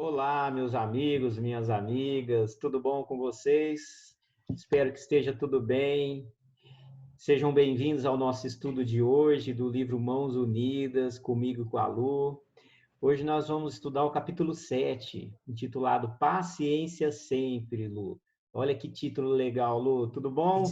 Olá, meus amigos, minhas amigas, tudo bom com vocês? Espero que esteja tudo bem. Sejam bem-vindos ao nosso estudo de hoje do livro Mãos Unidas, comigo e com a Lu. Hoje nós vamos estudar o capítulo 7, intitulado Paciência Sempre, Lu. Olha que título legal, Lu. Tudo bom?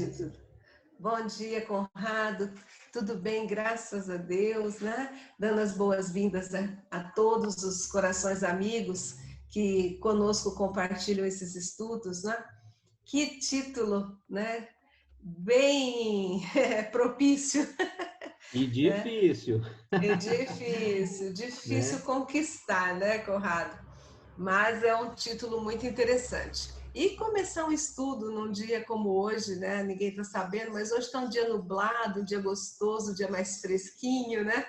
Bom dia, Conrado. Tudo bem, graças a Deus, né? Dando as boas-vindas a todos os corações amigos que conosco compartilham esses estudos, né? Que título, né? Bem propício, E né? difícil, É difícil né? conquistar, né, Conrado? Mas é um título muito interessante. E começar um estudo num dia como hoje, né? Ninguém está sabendo, mas hoje está um dia nublado, um dia gostoso, um dia mais fresquinho, né?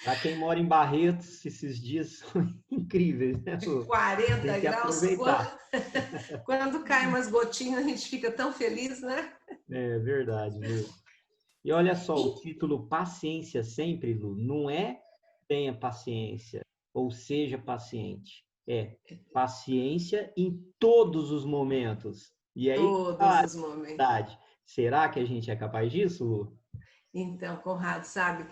Para quem mora em Barretos, esses dias são incríveis, né, De Lu? Tem 40 que graus. aproveitar. Quando cai umas gotinhas, a gente fica tão feliz, né? É verdade, Lu. E olha só, o E, título Paciência Sempre, Lu, não é tenha paciência ou seja paciente. É paciência em todos os momentos. E aí, todos a os momentos. verdade. Será que a gente é capaz disso, Lu? Então, Conrado, sabe,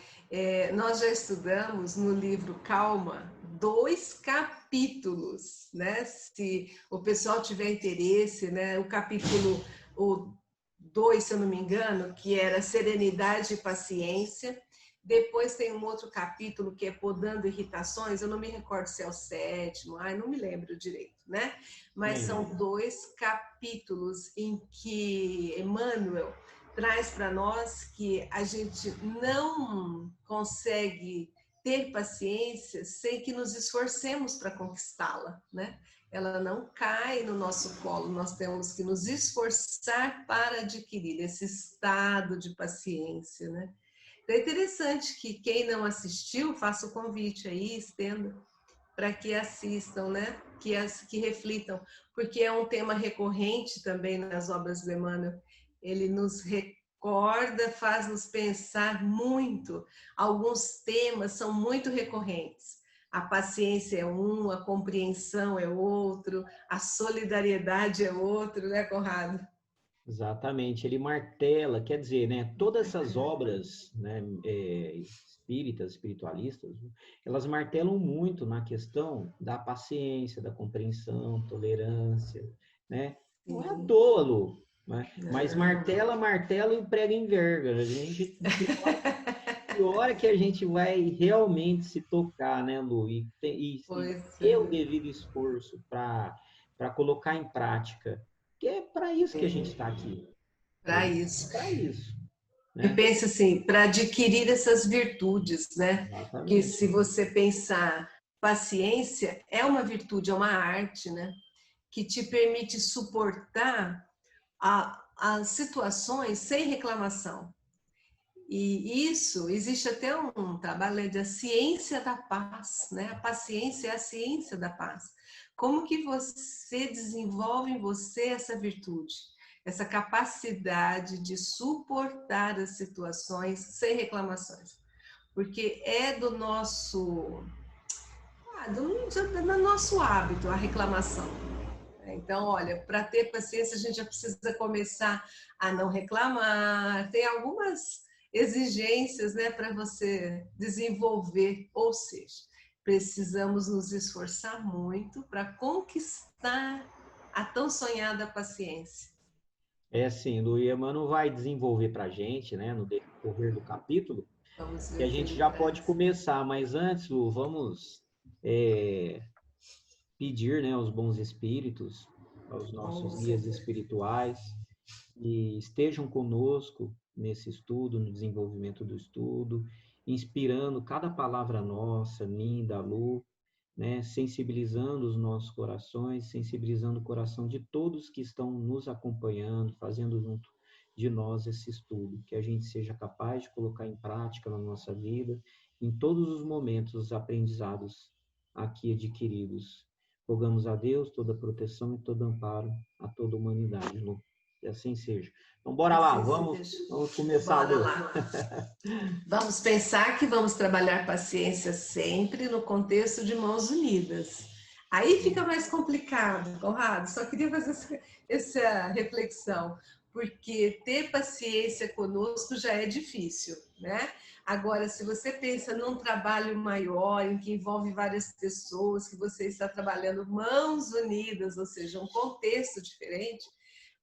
nós já estudamos no livro Calma 2 capítulos, né? Se o pessoal tiver interesse, né? O capítulo o 2, se eu não me engano, que era Serenidade e Paciência. Depois tem um outro capítulo que é Podando Irritações, eu não me recordo se é o 7º, ai, não me lembro direito, né? Mas Nem são eu. 2 capítulos em que Emmanuel traz para nós que a gente não consegue ter paciência sem que nos esforcemos para conquistá-la, né? Ela não cai no nosso colo, nós temos que nos esforçar para adquirir esse estado de paciência, né? Então é interessante que quem não assistiu, faça o convite aí, estenda, para que assistam, né? Que reflitam, porque é um tema recorrente também nas obras do Emmanuel. Ele nos recorda, faz-nos pensar muito. Alguns temas são muito recorrentes. A paciência é um, a compreensão é outro, a solidariedade é outro, né, Conrado? Exatamente, ele martela, quer dizer, né, todas essas obras, né, espíritas, espiritualistas, né, elas martelam muito na questão da paciência, da compreensão, tolerância, né? Não é à Sim. toa, Lu, né? Mas Não. martela, martela e prega enverga. A gente que hora que a gente vai realmente se tocar, né, Lu, e Pois ter o é. devido esforço para colocar em prática, que é para isso que a gente está aqui. A Para gente isso. para isso, E né? pense assim, para adquirir essas virtudes, né? Que se Exatamente. você pensar, paciência é uma virtude, é uma arte, né? Que te permite suportar as situações sem reclamação. E isso, existe até um trabalho de a ciência da paz, né? A paciência é a ciência da paz. Como que você desenvolve em você essa virtude? Essa capacidade de suportar as situações sem reclamações. Porque é do nosso hábito a reclamação. Então, olha, para ter paciência, a gente já precisa começar a não reclamar. Tem algumas exigências, né, para você desenvolver, ou seja, precisamos nos esforçar muito para conquistar a tão sonhada paciência. É assim, o Emmanuel vai desenvolver para a gente, né, no decorrer do capítulo, Vamos que ver a o que gente ele já pode traz. começar, mas antes, Lu, vamos é, pedir, né, aos bons espíritos, aos Com nossos guias certeza. espirituais, e estejam conosco nesse estudo, no desenvolvimento do estudo, inspirando cada palavra nossa, minha, da Lu, né, sensibilizando os nossos corações, sensibilizando o coração de todos que estão nos acompanhando, fazendo junto de nós esse estudo, que a gente seja capaz de colocar em prática na nossa vida, em todos os momentos, os aprendizados aqui adquiridos. Rogamos a Deus toda proteção e todo amparo a toda a humanidade, Lu. Que assim seja. Então, bora lá, Assim vamos, seja. vamos começar, Bora Lu. lá. Vamos pensar que vamos trabalhar paciência sempre no contexto de mãos unidas. Aí fica mais complicado, Conrado. Só queria fazer essa reflexão, porque ter paciência conosco já é difícil, né? Agora, se você pensa num trabalho maior, em que envolve várias pessoas, que você está trabalhando mãos unidas, ou seja, um contexto diferente,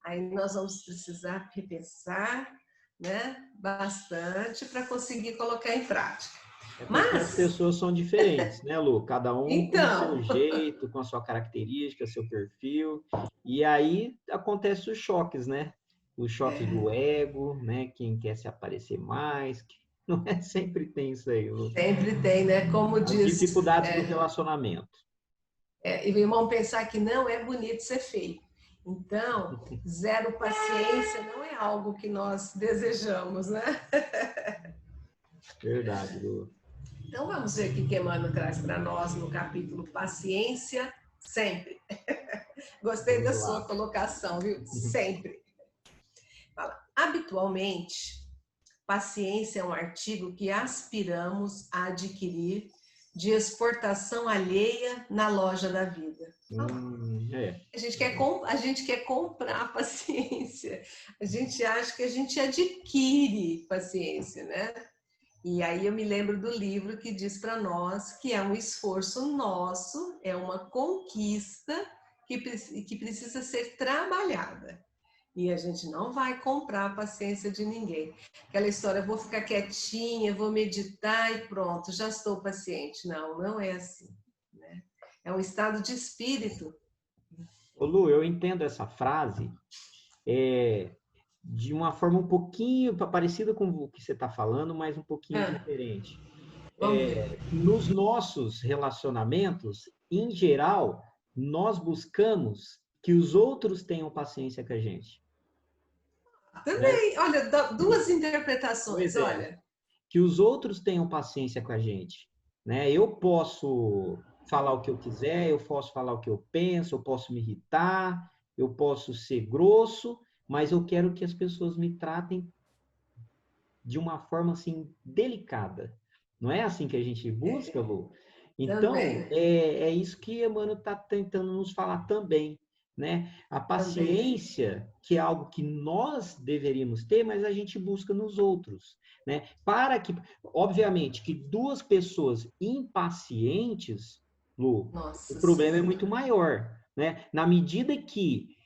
aí nós vamos precisar repensar, né, bastante para conseguir colocar em prática. É porque as Mas, pessoas são diferentes, né, Lu? Cada um com o seu então, jeito, com a sua característica, seu perfil. E aí acontecem os choques, né? Os choques do ego, né? Quem quer se aparecer mais. Não é sempre tem isso aí, Lu. sempre tem, né? Como As diz, dificuldades do relacionamento. e vamos pensar que não é bonito ser feio. Então, zero paciência não é algo que nós desejamos, né? Verdade, Lu. Então, vamos ver o que Emmanuel traz para nós no capítulo Paciência Sempre. Gostei da Vamos sua lá. colocação, viu? Sempre. Fala, habitualmente, paciência é um artigo que aspiramos a adquirir de exportação alheia na loja da vida. É. A gente quer comprar paciência. A gente acha que a gente adquire paciência, né? E aí eu me lembro do livro que diz para nós que é um esforço nosso, é uma conquista que precisa ser trabalhada. E a gente não vai comprar a paciência de ninguém. Aquela história, eu vou ficar quietinha, vou meditar e pronto, já estou paciente. Não, não é assim. Né? É um estado de espírito. Ô, Lu, eu entendo essa frase de uma forma um pouquinho parecida com o que você está falando, mas um pouquinho diferente. Vamos ver. Nos nossos relacionamentos, em geral, nós buscamos que os outros tenham paciência com a gente. Né? Também, olha, duas Pois interpretações, é, olha. que os outros tenham paciência com a gente. Né? Eu posso falar o que eu quiser, eu posso falar o que eu penso, eu posso me irritar, eu posso ser grosso, mas eu quero que as pessoas me tratem de uma forma assim delicada. Não é assim que a gente busca, Lu? Então, Também, é isso que Emmanuel está tentando nos falar também, né? A também. paciência, que é algo que nós deveríamos ter, mas a gente busca nos outros, né? Para que, obviamente, que duas pessoas impacientes, Lu, o Nossa problema é Senhora. muito maior, né? Na medida que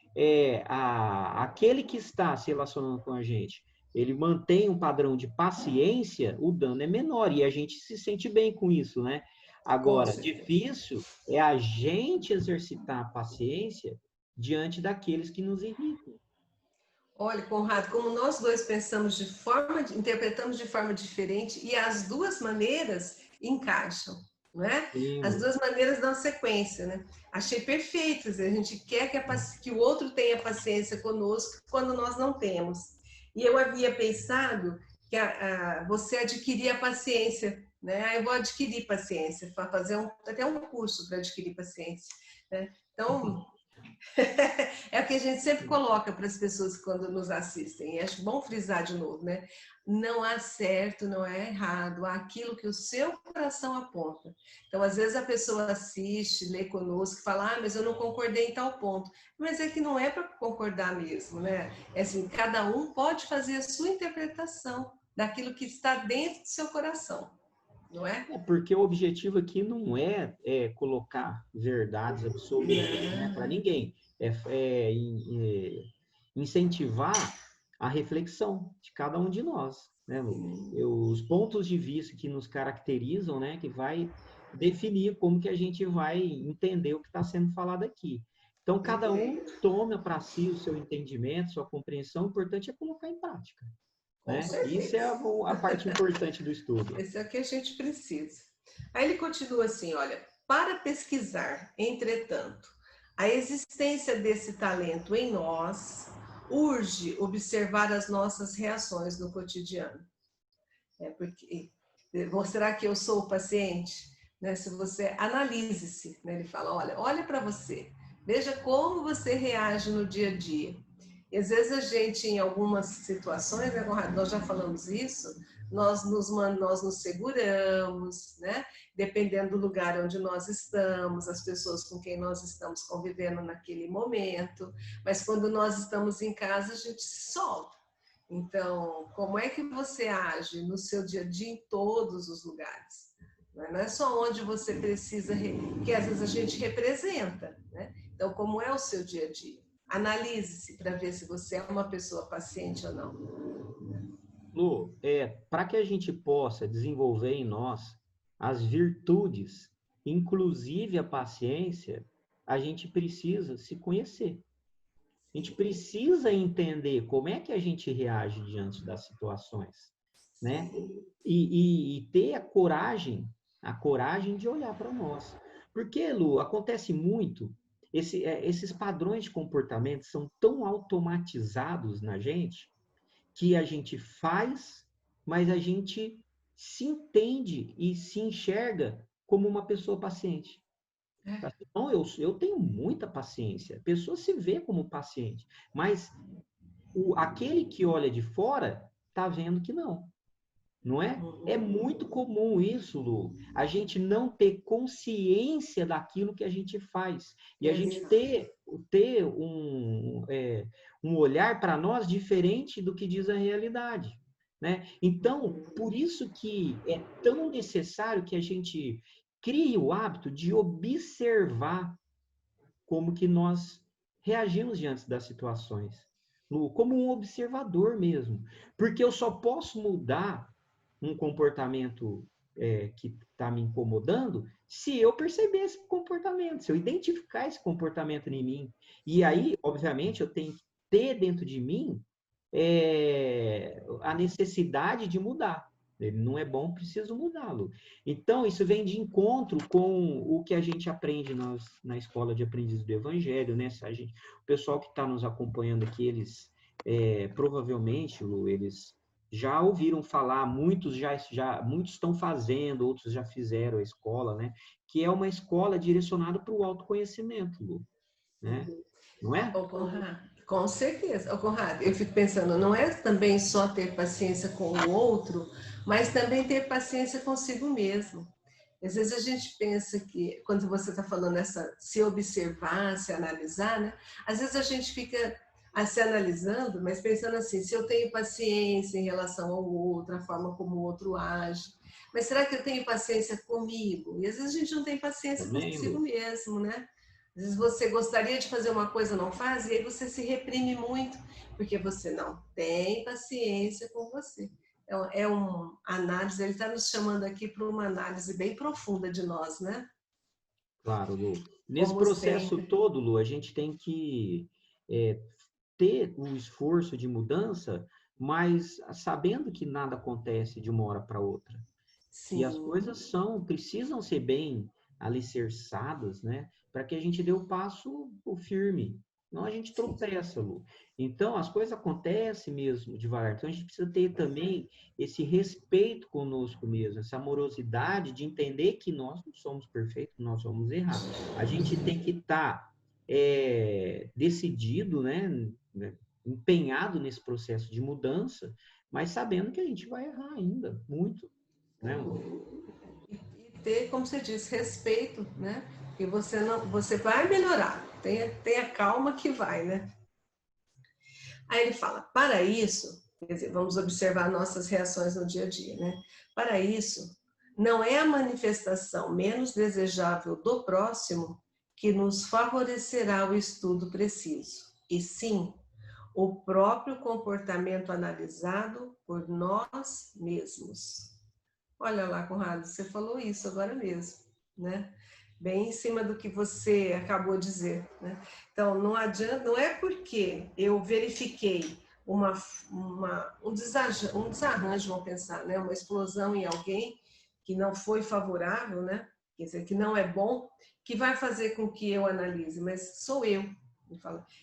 aquele que está se relacionando com a gente ele mantém um padrão de paciência, o dano é menor e a gente se sente bem com isso, né? Com Agora, certeza. difícil é a gente exercitar a paciência diante daqueles que nos irritam. Olha, Conrado, como nós dois pensamos interpretamos de forma diferente e as duas maneiras encaixam, não é? Sim, As Lu. duas maneiras dão sequência, né? Achei perfeito, a gente quer que o outro tenha paciência conosco quando nós não temos. E eu havia pensado que você adquirir a paciência, né? Eu vou adquirir paciência, para fazer até um curso para adquirir paciência, né? Então, é o que a gente sempre coloca para as pessoas quando nos assistem. E acho bom frisar de novo, né? Não há certo, não é errado, há aquilo que o seu coração aponta. Então, às vezes a pessoa assiste, lê conosco, fala, mas eu não concordei em tal ponto. Mas é que não é para concordar mesmo, né? É assim, cada um pode fazer a sua interpretação daquilo que está dentro do seu coração, não é? Porque o objetivo aqui não é colocar verdades absolutas, né, para ninguém. É incentivar a reflexão de cada um de nós, né, Lu? Os pontos de vista que nos caracterizam, né, que vai definir como que a gente vai entender o que está sendo falado aqui. Então, cada um toma para si o seu entendimento, sua compreensão, o importante é colocar em prática, Com né? Isso é certeza. a parte importante do estudo. Esse é o que a gente precisa. Aí ele continua assim, olha, para pesquisar, entretanto, a existência desse talento em nós, urge observar as nossas reações no cotidiano. Porque mostrar que eu sou o paciente, né? Se você analise-se, né? Ele fala, olha para você, veja como você reage no dia a dia. E às vezes a gente, em algumas situações, né, nós já falamos isso, nós nos seguramos, né? Dependendo do lugar onde nós estamos, as pessoas com quem nós estamos convivendo naquele momento. Mas quando nós estamos em casa, a gente se solta. Então, como é que você age no seu dia a dia em todos os lugares? Não é só onde você precisa, que às vezes a gente representa, né? Então, como é o seu dia a dia? Analise-se para ver se você é uma pessoa paciente ou não. Lu, para que a gente possa desenvolver em nós as virtudes, inclusive a paciência, a gente precisa se conhecer. A gente precisa entender como é que a gente reage diante das situações, né? E ter a coragem de olhar para nós. Porque, Lu, acontece muito, esses padrões de comportamento são tão automatizados na gente que a gente faz, mas a gente se entende e se enxerga como uma pessoa paciente. Então, eu tenho muita paciência. A pessoa se vê como paciente, mas aquele que olha de fora está vendo que não. Não é? É muito comum isso, Lu. A gente não ter consciência daquilo que a gente faz. E a gente ter um olhar para nós diferente do que diz a realidade. Né? Então, por isso que é tão necessário que a gente crie o hábito de observar como que nós reagimos diante das situações. Lu, como um observador mesmo. Porque eu só posso mudar um comportamento que está me incomodando, se eu perceber esse comportamento, se eu identificar esse comportamento em mim. E aí, obviamente, eu tenho que ter dentro de mim a necessidade de mudar. Ele não é bom, preciso mudá-lo. Então, isso vem de encontro com o que a gente aprende na escola de aprendizes do Evangelho, né? O pessoal que está nos acompanhando aqui, eles provavelmente, Lu, eles já ouviram falar, muitos estão fazendo, outros já fizeram a escola, né? Que é uma escola direcionada para o autoconhecimento, Lu, né? Não é? Com certeza. Ô, Conrado, eu fico pensando, não é também só ter paciência com o outro, mas também ter paciência consigo mesmo. Às vezes a gente pensa que, quando você está falando essa, se observar, se analisar, né? Às vezes a gente fica se analisando, mas pensando assim, se eu tenho paciência em relação ao outro, a forma como o outro age, mas será que eu tenho paciência comigo? E às vezes a gente não tem paciência Também, consigo Lu. mesmo, né? Às vezes você gostaria de fazer uma coisa, não faz, e aí você se reprime muito, porque você não tem paciência com você. É uma análise, ele está nos chamando aqui para uma análise bem profunda de nós, né? Claro, Lu. Nesse Como processo sempre. todo, Lu, a gente tem que ter o esforço de mudança, mas sabendo que nada acontece de uma hora para outra. Que as Sim. coisas precisam ser bem alicerçadas, né? Para que a gente dê o passo firme. Não a gente Sim. tropeça, Lu. Então, as coisas acontecem mesmo devagar. Então, a gente precisa ter também esse respeito conosco mesmo, essa amorosidade de entender que nós não somos perfeitos, nós vamos errar. A gente tem que estar decidido, né? Empenhado nesse processo de mudança, mas sabendo que a gente vai errar ainda, muito, né, Lu? E ter, como você disse, respeito, né? E você não, você vai melhorar. Tenha calma que vai, né? Aí ele fala, para isso, quer dizer, vamos observar nossas reações no dia a dia, né? Para isso, não é a manifestação menos desejável do próximo que nos favorecerá o estudo preciso, e sim o próprio comportamento analisado por nós mesmos. Olha lá, Conrado, você falou isso agora mesmo, né? Bem em cima do que você acabou de dizer, né? Então, não adianta, não é porque eu verifiquei um desarranjo, vamos pensar, né? Uma explosão em alguém que não foi favorável, né? Quer dizer, que não é bom, que vai fazer com que eu analise, mas sou eu.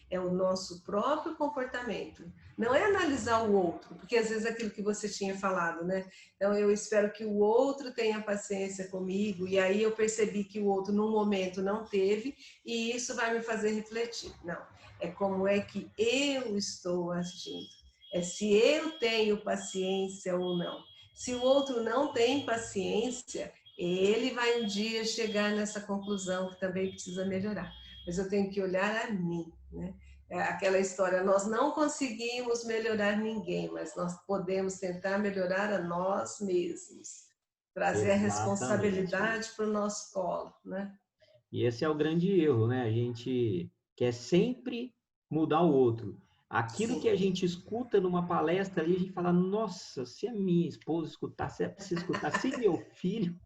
É o nosso próprio comportamento. Não é analisar o outro, porque às vezes é aquilo que você tinha falado, né? Então eu espero que o outro tenha paciência comigo, e aí eu percebi que o outro num momento não teve, e isso vai me fazer refletir. Não, é como é que eu estou agindo. É se eu tenho paciência ou não. Se o outro não tem paciência, ele vai um dia chegar nessa conclusão que também precisa melhorar. Mas eu tenho que olhar a mim, né? É aquela história, nós não conseguimos melhorar ninguém, mas nós podemos tentar melhorar a nós mesmos. Trazer a Exatamente, Lu. responsabilidade para o nosso colo, né? E esse é o grande erro, né? A gente quer sempre mudar o outro. Aquilo que Sim. a gente escuta numa palestra ali, a gente fala, nossa, se a minha esposa escutasse, se escutasse meu filho,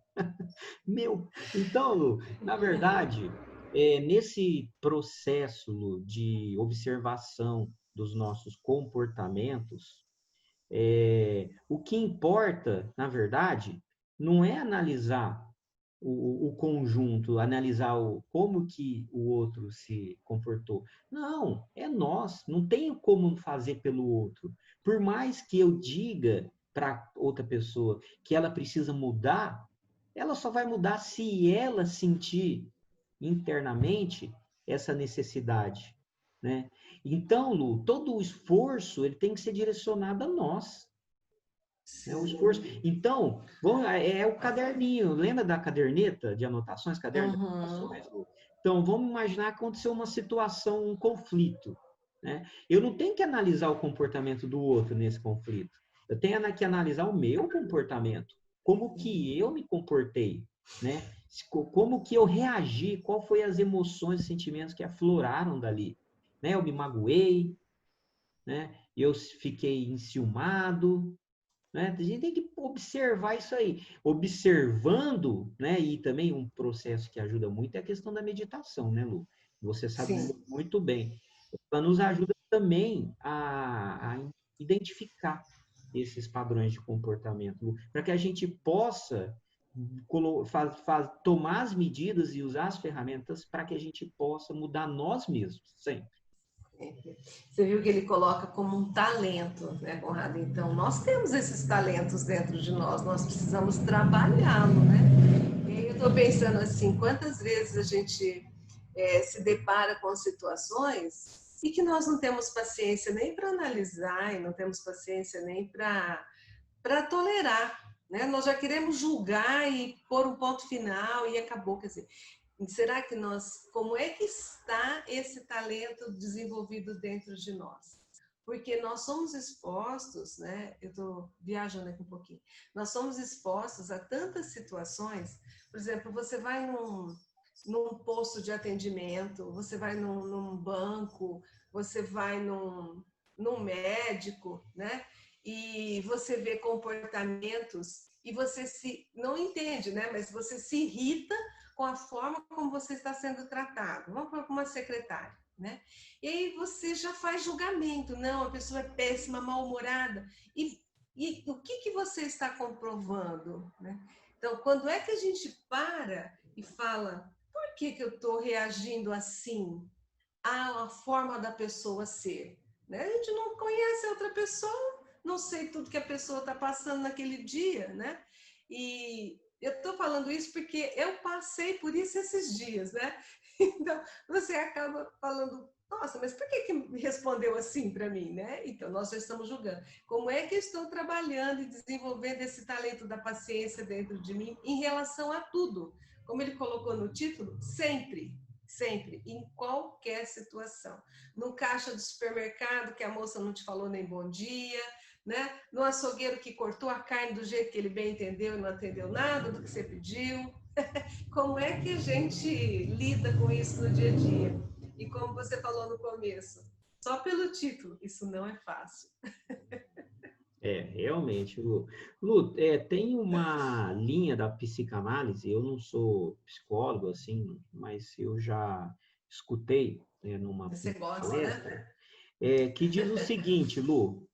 meu. Então, Lu, na verdade, nesse processo, Lu, de observação dos nossos comportamentos, o que importa, na verdade, não é analisar o conjunto, analisar como que o outro se comportou. Não, é nós, não tem como fazer pelo outro. Por mais que eu diga para outra pessoa que ela precisa mudar, ela só vai mudar se ela sentir internamente essa necessidade, né? Então, Lu, todo o esforço ele tem que ser direcionado a nós. É o esforço. Sim. Então, é o caderninho. Lembra da caderneta de anotações, caderno de Uhum. anotações? Lu? Então, vamos imaginar que aconteceu uma situação, um conflito. Né? Eu não tenho que analisar o comportamento do outro nesse conflito. Eu tenho que analisar o meu comportamento. Como que eu me comportei, né? Como que eu reagi, qual foi as emoções e sentimentos que afloraram dali. Né? Eu me magoei, né? Eu fiquei enciumado, né? A gente tem que observar isso aí. Observando, né? E também um processo que ajuda muito é a questão da meditação, né, Lu? Você sabe Sim. muito bem. Ela nos ajuda também a identificar esses padrões de comportamento, para que a gente possa tomar as medidas e usar as ferramentas para que a gente possa mudar nós mesmos, sempre. Você viu que ele coloca como um talento, né, Conrado? Então, nós temos esses talentos dentro de nós precisamos trabalhá-lo, né? E aí eu estou pensando assim, quantas vezes a gente se depara com situações e que nós não temos paciência nem para analisar e não temos paciência nem para tolerar, né? Nós já queremos julgar e pôr um ponto final e acabou, quer dizer, será que nós, como é que está esse talento desenvolvido dentro de nós? Porque nós somos expostos, né? Eu estou viajando aqui um pouquinho. Nós somos expostos a tantas situações. Por exemplo, você vai num posto de atendimento, você vai num banco, você vai num médico, né? E você vê comportamentos e você se não entende, né? Mas você se irrita com a forma como você está sendo tratado. Vamos para uma secretária, né? E aí você já faz julgamento. Não, a pessoa é péssima, mal-humorada. E o que você está comprovando, né? Então, quando é que a gente para e fala, por que eu estou reagindo assim à forma da pessoa ser? Né? A gente não conhece a outra pessoa, não sei tudo que a pessoa está passando naquele dia, né? E eu estou falando isso porque eu passei por isso esses dias, né? Então, você acaba falando, nossa, mas por que me respondeu assim para mim, né? Então, nós já estamos julgando. Como é que eu estou trabalhando e desenvolvendo esse talento da paciência dentro de mim em relação a tudo? Como ele colocou no título, sempre, sempre, em qualquer situação. No caixa do supermercado que a moça não te falou nem bom dia, né? No açougueiro que cortou a carne do jeito que ele bem entendeu e não atendeu nada do que você pediu. Como é que a gente lida com isso no dia a dia? E como você falou no começo, só pelo título, isso não é fácil. Realmente, Lu. Lu, tem uma linha da psicanálise, eu não sou psicólogo, assim, mas eu já escutei, numa Você gosta, né? palestra, que diz o seguinte, Lu,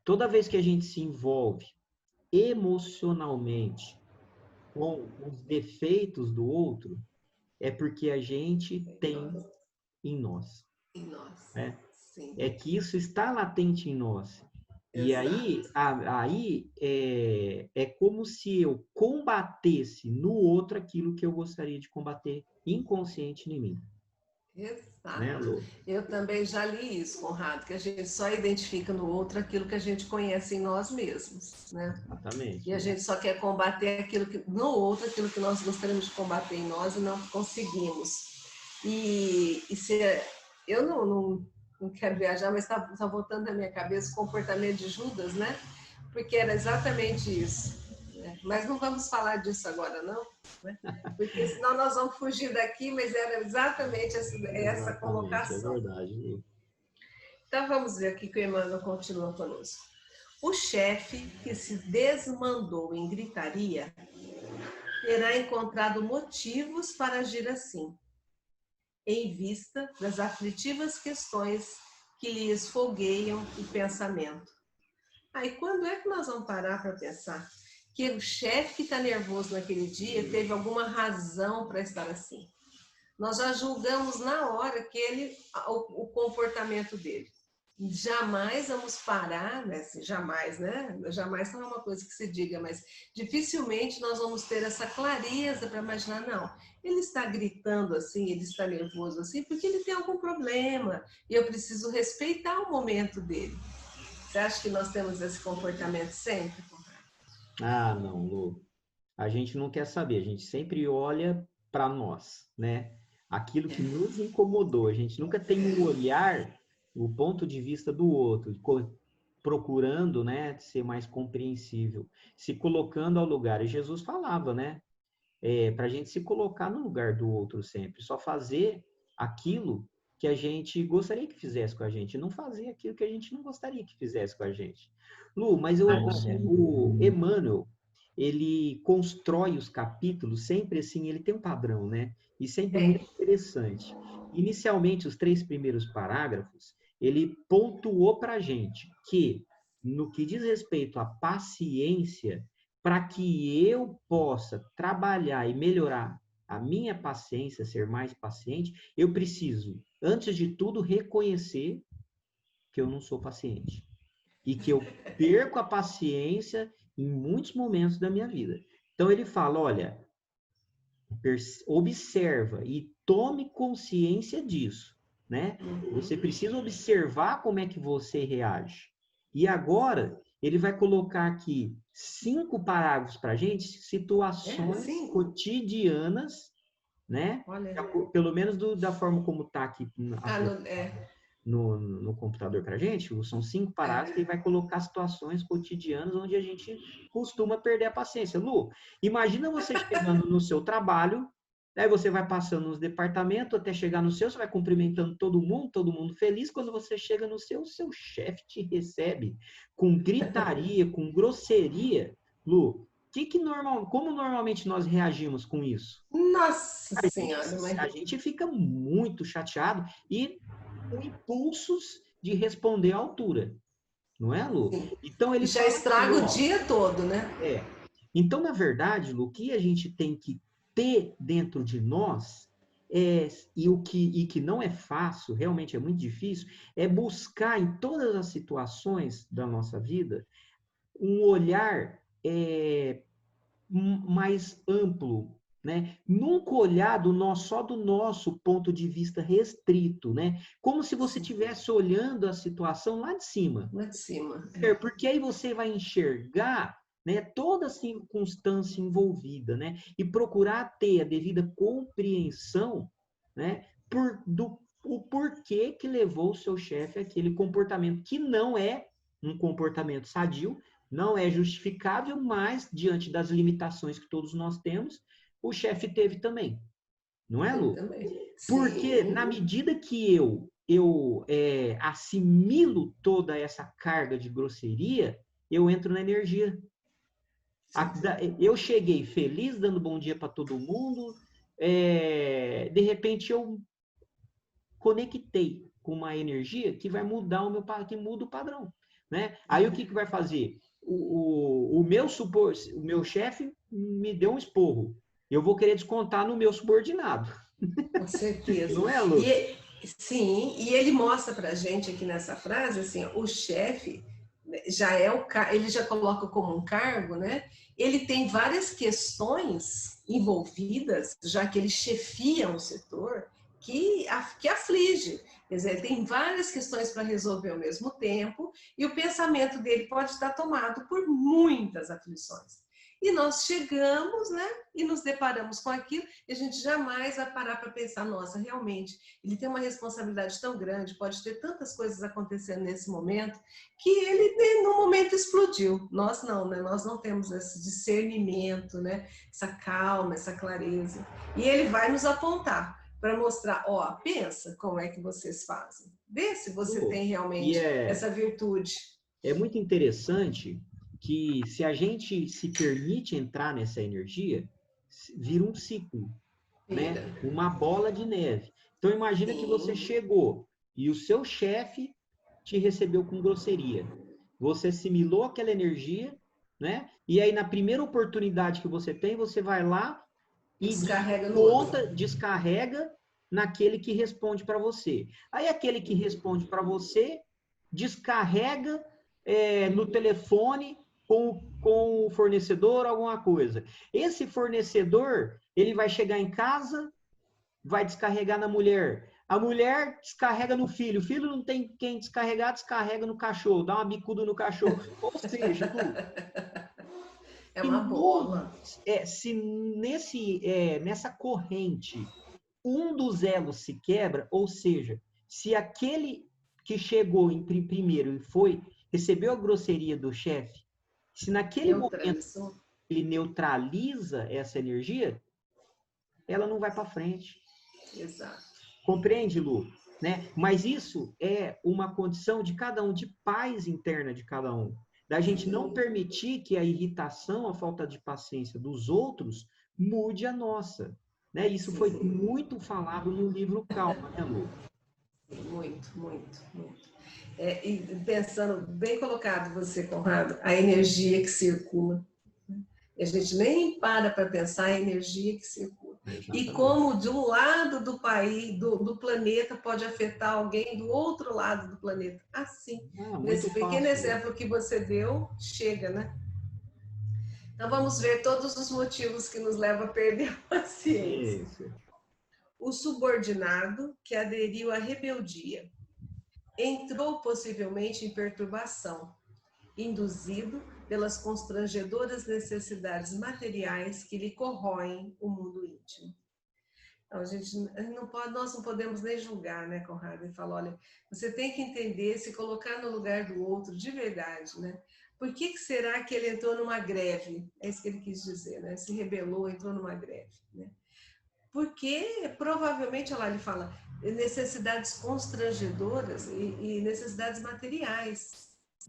toda vez que a gente se envolve emocionalmente com os defeitos do outro, é porque a gente tem em nós, Em nós. né? Sim, É que isso está latente em nós. E exato. aí é como se eu combatesse no outro aquilo que eu gostaria de combater inconsciente em mim. né, Exato. Lu? Eu também já li isso, Conrado, que a gente só identifica no outro aquilo que a gente conhece em nós mesmos, né? E Exatamente, a Lu. gente só quer combater aquilo que no outro, aquilo que nós gostaríamos de combater em nós e não conseguimos. E se eu não quero viajar, mas está voltando na minha cabeça o comportamento de Judas, né? Porque era exatamente isso. Né? Mas não vamos falar disso agora, não, né? Porque senão nós vamos fugir daqui, mas era exatamente essa Exatamente, é colocação. verdade, Lu. Então vamos ver aqui que o Emmanuel continua conosco. O chefe que se desmandou em gritaria terá encontrado motivos para agir assim, em vista das aflitivas questões que lhe esfogueiam o pensamento. Aí quando é que nós vamos parar para pensar que o chefe que está nervoso naquele dia teve alguma razão para estar assim? Nós já julgamos na hora o comportamento dele. Jamais vamos parar, né? Assim, jamais, né? Jamais não é uma coisa que se diga, mas dificilmente nós vamos ter essa clareza para imaginar, não, ele está gritando assim, ele está nervoso assim, porque ele tem algum problema e eu preciso respeitar o momento dele. Você acha que nós temos esse comportamento sempre? Ah, não, Lu. A gente não quer saber, a gente sempre olha para nós, né? Aquilo que nos incomodou, a gente nunca tem um olhar, o ponto de vista do outro, procurando, né, ser mais compreensível, se colocando ao lugar. E Jesus falava, né, para a gente se colocar no lugar do outro sempre, só fazer aquilo que a gente gostaria que fizesse com a gente, não fazer aquilo que a gente não gostaria que fizesse com a gente. Lu, mas o Emmanuel, ele constrói os capítulos sempre assim, ele tem um padrão, né? E sempre muito Tem. interessante. Inicialmente, os 3 primeiros parágrafos, ele pontuou para a gente que, no que diz respeito à paciência, para que eu possa trabalhar e melhorar a minha paciência, ser mais paciente, eu preciso, antes de tudo, reconhecer que eu não sou paciente e que eu perco a paciência em muitos momentos da minha vida. Então ele fala, olha, observa e tome consciência disso, né? Você precisa observar como é que você reage. E agora ele vai colocar aqui 5 parágrafos para a gente, situações cotidianas, né? Olha. Pelo menos da forma como está aqui É. no computador para a gente, são 5 parágrafos que ele vai colocar situações cotidianas onde a gente costuma perder a paciência. Lu, imagina você chegando no seu trabalho, aí você vai passando nos departamentos até chegar no seu, você vai cumprimentando todo mundo feliz. Quando você chega no seu chefe te recebe com gritaria, com grosseria. Lu, como normalmente nós reagimos com isso? Nossa Senhora, A gente fica muito chateado e com impulsos de responder à altura, não é, Lu? Então ele já fala aqui, estraga o ó, dia todo, né? Então, na verdade, Lu, o que a gente tem que ter dentro de nós e que não é fácil, realmente é muito difícil, é buscar em todas as situações da nossa vida um olhar mais amplo, né? Nunca olhar só do nosso ponto de vista restrito, né? Como se você estivesse olhando a situação lá de cima. Lá de cima. Porque aí você vai enxergar, né, toda a circunstância envolvida, né? E procurar ter a devida compreensão, né? O porquê que levou o seu chefe àquele comportamento, que não é um comportamento sadio, não é justificável, mas diante das limitações que todos nós temos, o chefe teve também. Não é, Lu? Porque na medida que eu assimilo toda essa carga de grosseria, eu entro na energia. Eu cheguei feliz, dando bom dia para todo mundo, de repente eu conectei com uma energia que vai mudar que muda o padrão, né? Aí o que vai fazer? O meu chefe me deu um esporro. Eu vou querer descontar no meu subordinado. Com certeza. Não é, Lu? Sim, e ele mostra pra gente aqui nessa frase, assim, o chefe já ele já coloca como um cargo, né? Ele tem várias questões envolvidas, já que ele chefia um setor, que aflige. Quer dizer, ele tem várias questões para resolver ao mesmo tempo e o pensamento dele pode estar tomado por muitas aflições. E nós chegamos, né, e nos deparamos com aquilo, e a gente jamais vai parar para pensar, nossa, realmente, ele tem uma responsabilidade tão grande, pode ter tantas coisas acontecendo nesse momento, que ele, no momento, explodiu. Nós não, né? Nós não temos esse discernimento, né, essa calma, essa clareza. E ele vai nos apontar para mostrar, ó, pensa como é que vocês fazem. Vê se você tem E realmente essa virtude. é muito interessante que se a gente se permite entrar nessa energia, vira um ciclo, né? Uma bola de neve. Então imagina que você chegou e o seu chefe te recebeu com grosseria. Você assimilou aquela energia, né? E aí na primeira oportunidade que você tem, você vai lá e descarrega naquele que responde para você. Aí aquele que responde para você descarrega no telefone com o fornecedor alguma coisa. Esse fornecedor, ele vai chegar em casa, vai descarregar na mulher. A mulher descarrega no filho. O filho não tem quem descarregar, descarrega no cachorro. Dá uma bicuda no cachorro. Ou seja, é uma bola. Se nessa corrente um dos elos se quebra, ou seja, se aquele que chegou em primeiro e recebeu a grosseria do chefe, se naquele momento ele neutraliza essa energia, ela não vai para frente. Exato. Compreende, Lu? Né? Mas isso é uma condição de cada um, de paz interna de cada um. Da gente não permitir que a irritação, a falta de paciência dos outros mude a nossa. Né? Isso foi muito falado no livro Calma, né, Lu? Muito. E pensando, bem colocado você, Conrado, a energia que circula. E a gente nem para pensar a energia que circula. Exatamente. E como de um lado do país, do planeta, pode afetar alguém do outro lado do planeta. Assim, nesse pequeno exemplo que você deu, chega, né? Então vamos ver todos os motivos que nos levam a perder a paciência. Isso. O subordinado que aderiu à rebeldia entrou possivelmente em perturbação, induzido pelas constrangedoras necessidades materiais que lhe corroem o mundo íntimo. Então, nós não podemos nem julgar, né, Conrado? E falar, olha, você tem que entender, se colocar no lugar do outro de verdade, né? Por que será que ele entrou numa greve? É isso que ele quis dizer, né? Se rebelou, entrou numa greve, né? Porque provavelmente, olha lá, ele fala, necessidades constrangedoras e necessidades materiais.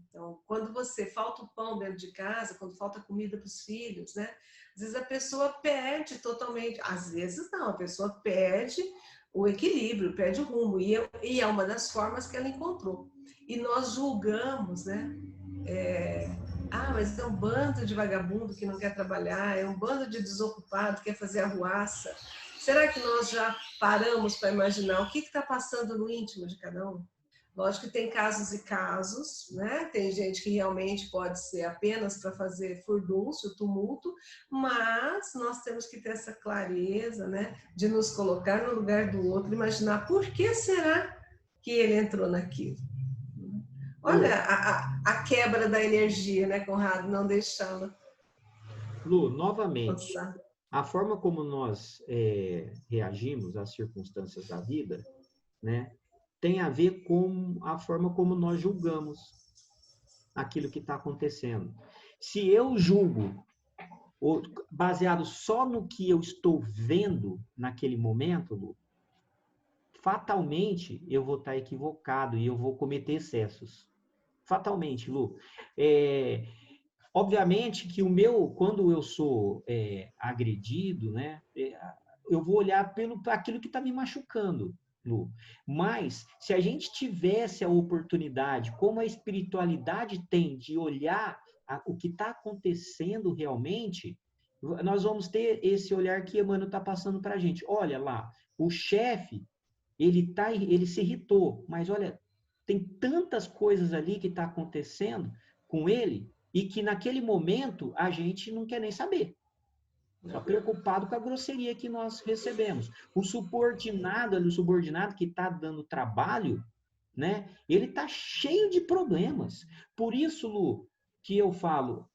Então, quando você falta o pão dentro de casa, quando falta comida para os filhos, né? Às vezes a pessoa perde totalmente, às vezes não, a pessoa perde o equilíbrio, perde o rumo, e é uma das formas que ela encontrou. E nós julgamos, né? Mas é um bando de vagabundo que não quer trabalhar, é um bando de desocupado que quer fazer arruaça. Será que nós já paramos para imaginar o que está passando no íntimo de cada um? Lógico que tem casos e casos, né? Tem gente que realmente pode ser apenas para fazer furdúncio, tumulto, mas nós temos que ter essa clareza, né? De nos colocar no lugar do outro, imaginar por que será que ele entrou naquilo. Olha a quebra da energia, né, Conrado? Não deixá-la. Lu, novamente, a forma como nós reagimos às circunstâncias da vida, né, tem a ver com a forma como nós julgamos aquilo que está acontecendo. Se eu julgo baseado só no que eu estou vendo naquele momento, Lu, fatalmente eu vou estar equivocado e eu vou cometer excessos. Fatalmente, Lu. Obviamente que quando eu sou agredido, né, eu vou olhar para aquilo que está me machucando, Lu. Mas, se a gente tivesse a oportunidade, como a espiritualidade tem, de olhar o que está acontecendo realmente, nós vamos ter esse olhar que Emmanuel está passando para a gente. Olha lá, o chefe, ele se irritou, mas olha, tem tantas coisas ali que está acontecendo com ele, e que naquele momento a gente não quer nem saber. Só preocupado com a grosseria que nós recebemos. O subordinado que está dando trabalho, né? Ele está cheio de problemas. Por isso, Lu, que eu falo,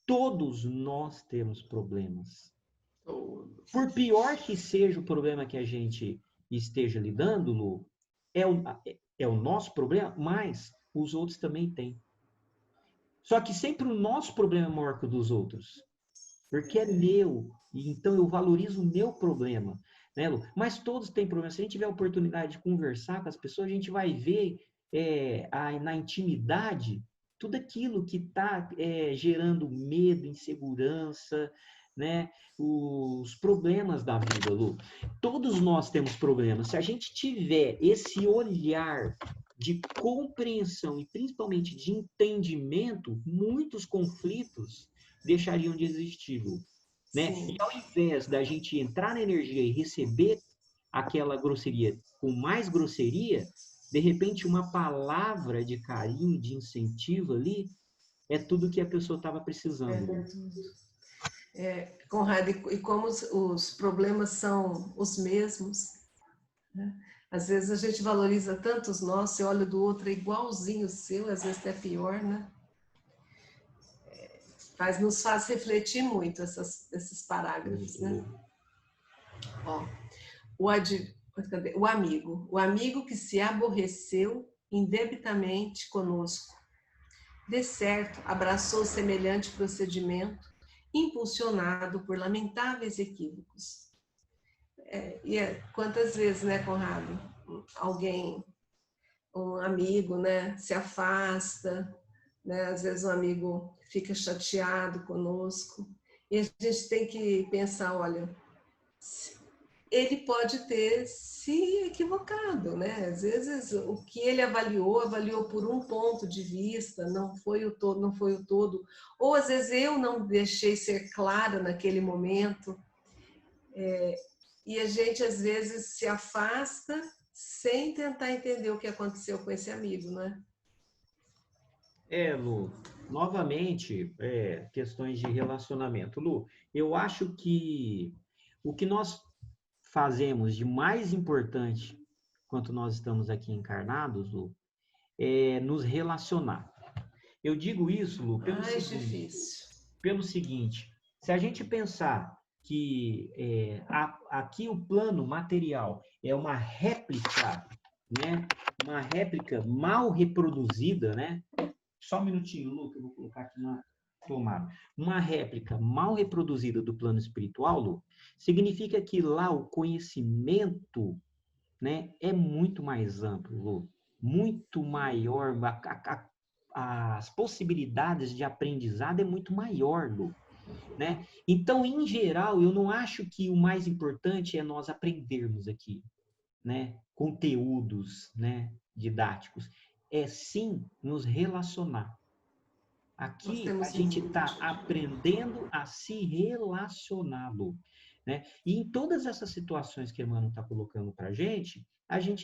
todos nós temos problemas. Por pior que seja o problema que a gente esteja lidando, Lu, é o nosso problema, mas os outros também têm. Só que sempre o nosso problema é maior que o dos outros. Porque é meu, e então eu valorizo o meu problema, né, Lu? Mas todos têm problema. Se a gente tiver a oportunidade de conversar com as pessoas, a gente vai ver na intimidade tudo aquilo que está gerando medo, insegurança, né? Os problemas da vida, Lu. Todos nós temos problemas. Se a gente tiver esse olhar de compreensão e principalmente de entendimento, muitos conflitos deixariam de existir, né? E ao invés da gente entrar na energia e receber aquela grosseria com mais grosseria, de repente uma palavra de carinho, de incentivo ali, é tudo que a pessoa estava precisando. Conrado, e como os problemas são os mesmos, né? Às vezes a gente valoriza tanto os nossos, você olha do outro é igualzinho o seu, às vezes é pior, né? Nos faz refletir muito esses parágrafos, né? Ó, o amigo que se aborreceu indebitamente conosco, de certo abraçou semelhante procedimento, impulsionado por lamentáveis equívocos. Quantas vezes, né, Conrado, um amigo, né, se afasta, né, às vezes um amigo fica chateado conosco, e a gente tem que pensar, olha, ele pode ter se equivocado, né? Às vezes o que ele avaliou por um ponto de vista, não foi o todo, ou às vezes eu não deixei ser clara naquele momento, e a gente às vezes se afasta sem tentar entender o que aconteceu com esse amigo, né? Lu, novamente, questões de relacionamento. Lu, eu acho que o que nós fazemos de mais importante enquanto nós estamos aqui encarnados, Lu, é nos relacionar. Eu digo isso, Lu, pelo seguinte, se a gente pensar que aqui o plano material é uma réplica, né? Uma réplica mal reproduzida, né? Só um minutinho, Lu, que eu vou colocar aqui na tomada. Uma réplica mal reproduzida do plano espiritual, Lu, significa que lá o conhecimento, né, é muito mais amplo, Lu, muito maior, as possibilidades de aprendizado é muito maior, Lu, né? Então, em geral, eu não acho que o mais importante é nós aprendermos aqui, né, conteúdos, né, didáticos. É sim nos relacionar. Aqui a gente está aprendendo a se relacionar, Lu, né? E em todas essas situações que a Emmanuel está colocando para a gente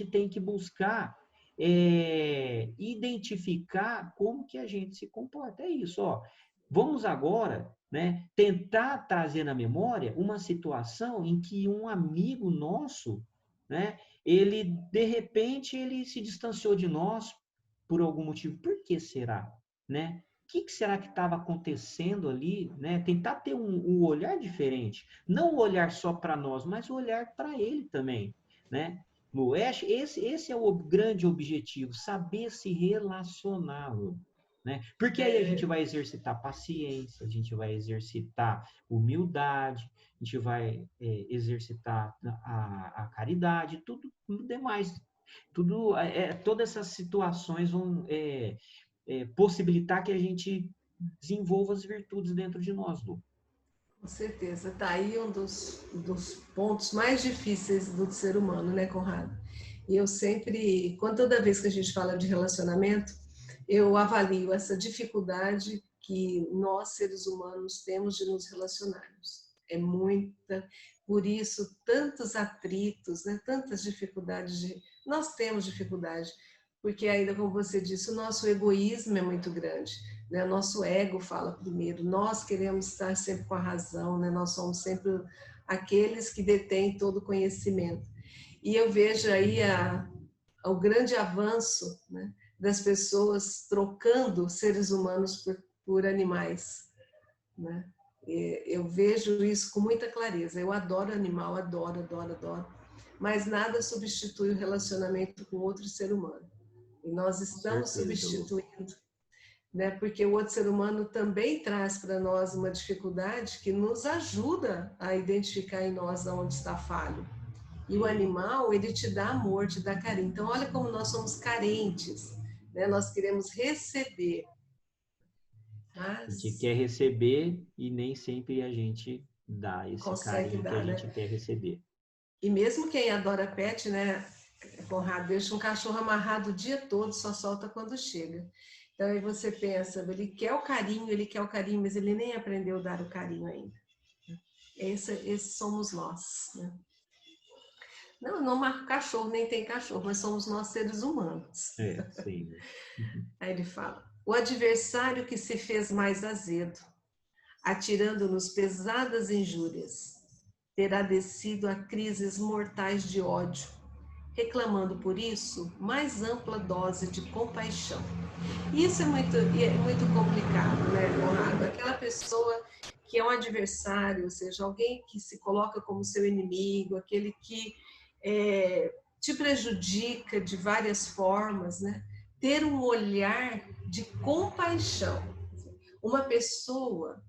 tem que buscar identificar como que a gente se comporta. É isso, ó. Vamos agora, né, tentar trazer na memória uma situação em que um amigo nosso, né, ele de repente ele se distanciou de nós por algum motivo. Por que será, né? O que será que estava acontecendo ali, né? Tentar ter um olhar diferente, não o olhar só para nós, mas o olhar para ele também, né? Esse é o grande objetivo, saber se relacionar, né? Porque aí a gente vai exercitar paciência, a gente vai exercitar humildade, a gente vai exercitar a caridade, tudo demais. Todas essas situações vão possibilitar que a gente desenvolva as virtudes dentro de nós, Lu. Com certeza, está aí um dos pontos mais difíceis do ser humano, né, Conrado? E eu sempre, toda vez que a gente fala de relacionamento, eu avalio essa dificuldade que nós, seres humanos, temos de nos relacionarmos. É muita, por isso, tantos atritos, né, tantas dificuldades. Nós temos dificuldade, porque ainda, como você disse, o nosso egoísmo é muito grande, né? O nosso ego fala primeiro, nós queremos estar sempre com a razão, né? Nós somos sempre aqueles que detêm todo o conhecimento. E eu vejo aí o grande avanço, né, das pessoas trocando seres humanos por animais, né? Eu vejo isso com muita clareza. Eu adoro animal, adoro, adoro, adoro. Mas nada substitui o relacionamento com outro ser humano. E nós Com estamos certeza, Lu. substituindo, né? Porque o outro ser humano também traz para nós uma dificuldade que nos ajuda a identificar em nós onde está falho. E o animal, ele te dá amor, te dá carinho. Então, olha como nós somos carentes, né? Nós queremos receber, A gente mas quer receber e nem sempre a gente dá esse consegue carinho que a dar, né? gente quer receber. E mesmo quem adora pet, né, Conrado, deixa um cachorro amarrado o dia todo, só solta quando chega. Então aí você pensa, ele quer o carinho, mas ele nem aprendeu a dar o carinho ainda. Esse somos nós, né? Não, não marca cachorro, nem tem cachorro, mas somos nós seres humanos. Sim. Aí ele fala, o adversário que se fez mais azedo, atirando-nos pesadas injúrias, terá descido a crises mortais de ódio, reclamando por isso mais ampla dose de compaixão. Isso é muito complicado, né, Conrado? Aquela pessoa que é um adversário, ou seja, alguém que se coloca como seu inimigo, aquele que te prejudica de várias formas, né? Ter um olhar de compaixão. Uma pessoa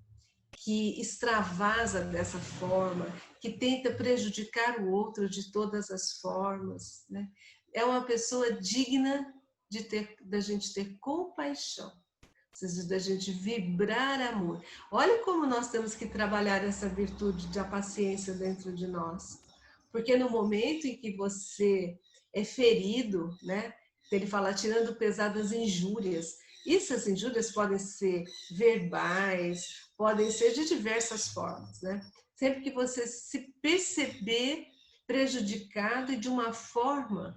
que extravasa dessa forma, que tenta prejudicar o outro de todas as formas, né? É uma pessoa digna da gente ter compaixão, ou seja, da gente vibrar amor. Olha como nós temos que trabalhar essa virtude da paciência dentro de nós. Porque no momento em que você é ferido, né? Ele fala tirando pesadas injúrias. Essas injúrias podem ser verbais, podem ser de diversas formas, né? Sempre que você se perceber prejudicado de uma forma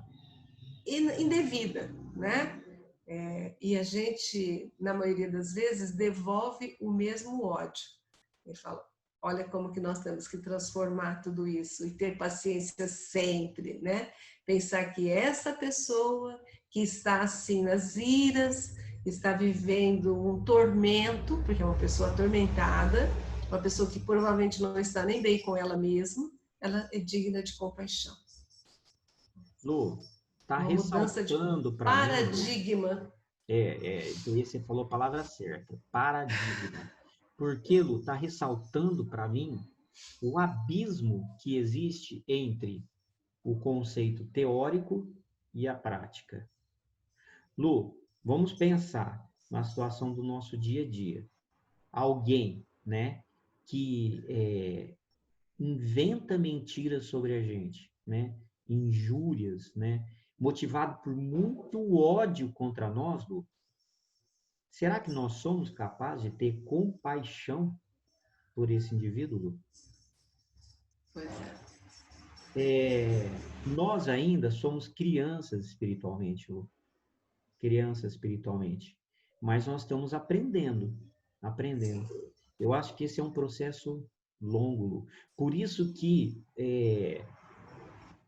indevida, né? E a gente, na maioria das vezes, devolve o mesmo ódio. Ele fala, olha como que nós temos que transformar tudo isso e ter paciência sempre, né? Pensar que essa pessoa que está assim nas iras, está vivendo um tormento, porque é uma pessoa atormentada, uma pessoa que provavelmente não está nem bem com ela mesma, ela é digna de compaixão. Lu, tá Uma mudança de ressaltando para mim, Lu, paradigma. você falou a palavra certa, paradigma. Porque, Lu, tá ressaltando para mim o abismo que existe entre o conceito teórico e a prática. Lu, vamos pensar na situação do nosso dia a dia. Alguém, né, que inventa mentiras sobre a gente, né, injúrias, né, motivado por muito ódio contra nós, Lu, será que nós somos capazes de ter compaixão por esse indivíduo, Lu? Pois é. Nós ainda somos crianças espiritualmente, Lu. Crianças espiritualmente. Mas nós estamos aprendendo, aprendendo. Eu acho que esse é um processo longo, Lu. Por isso que,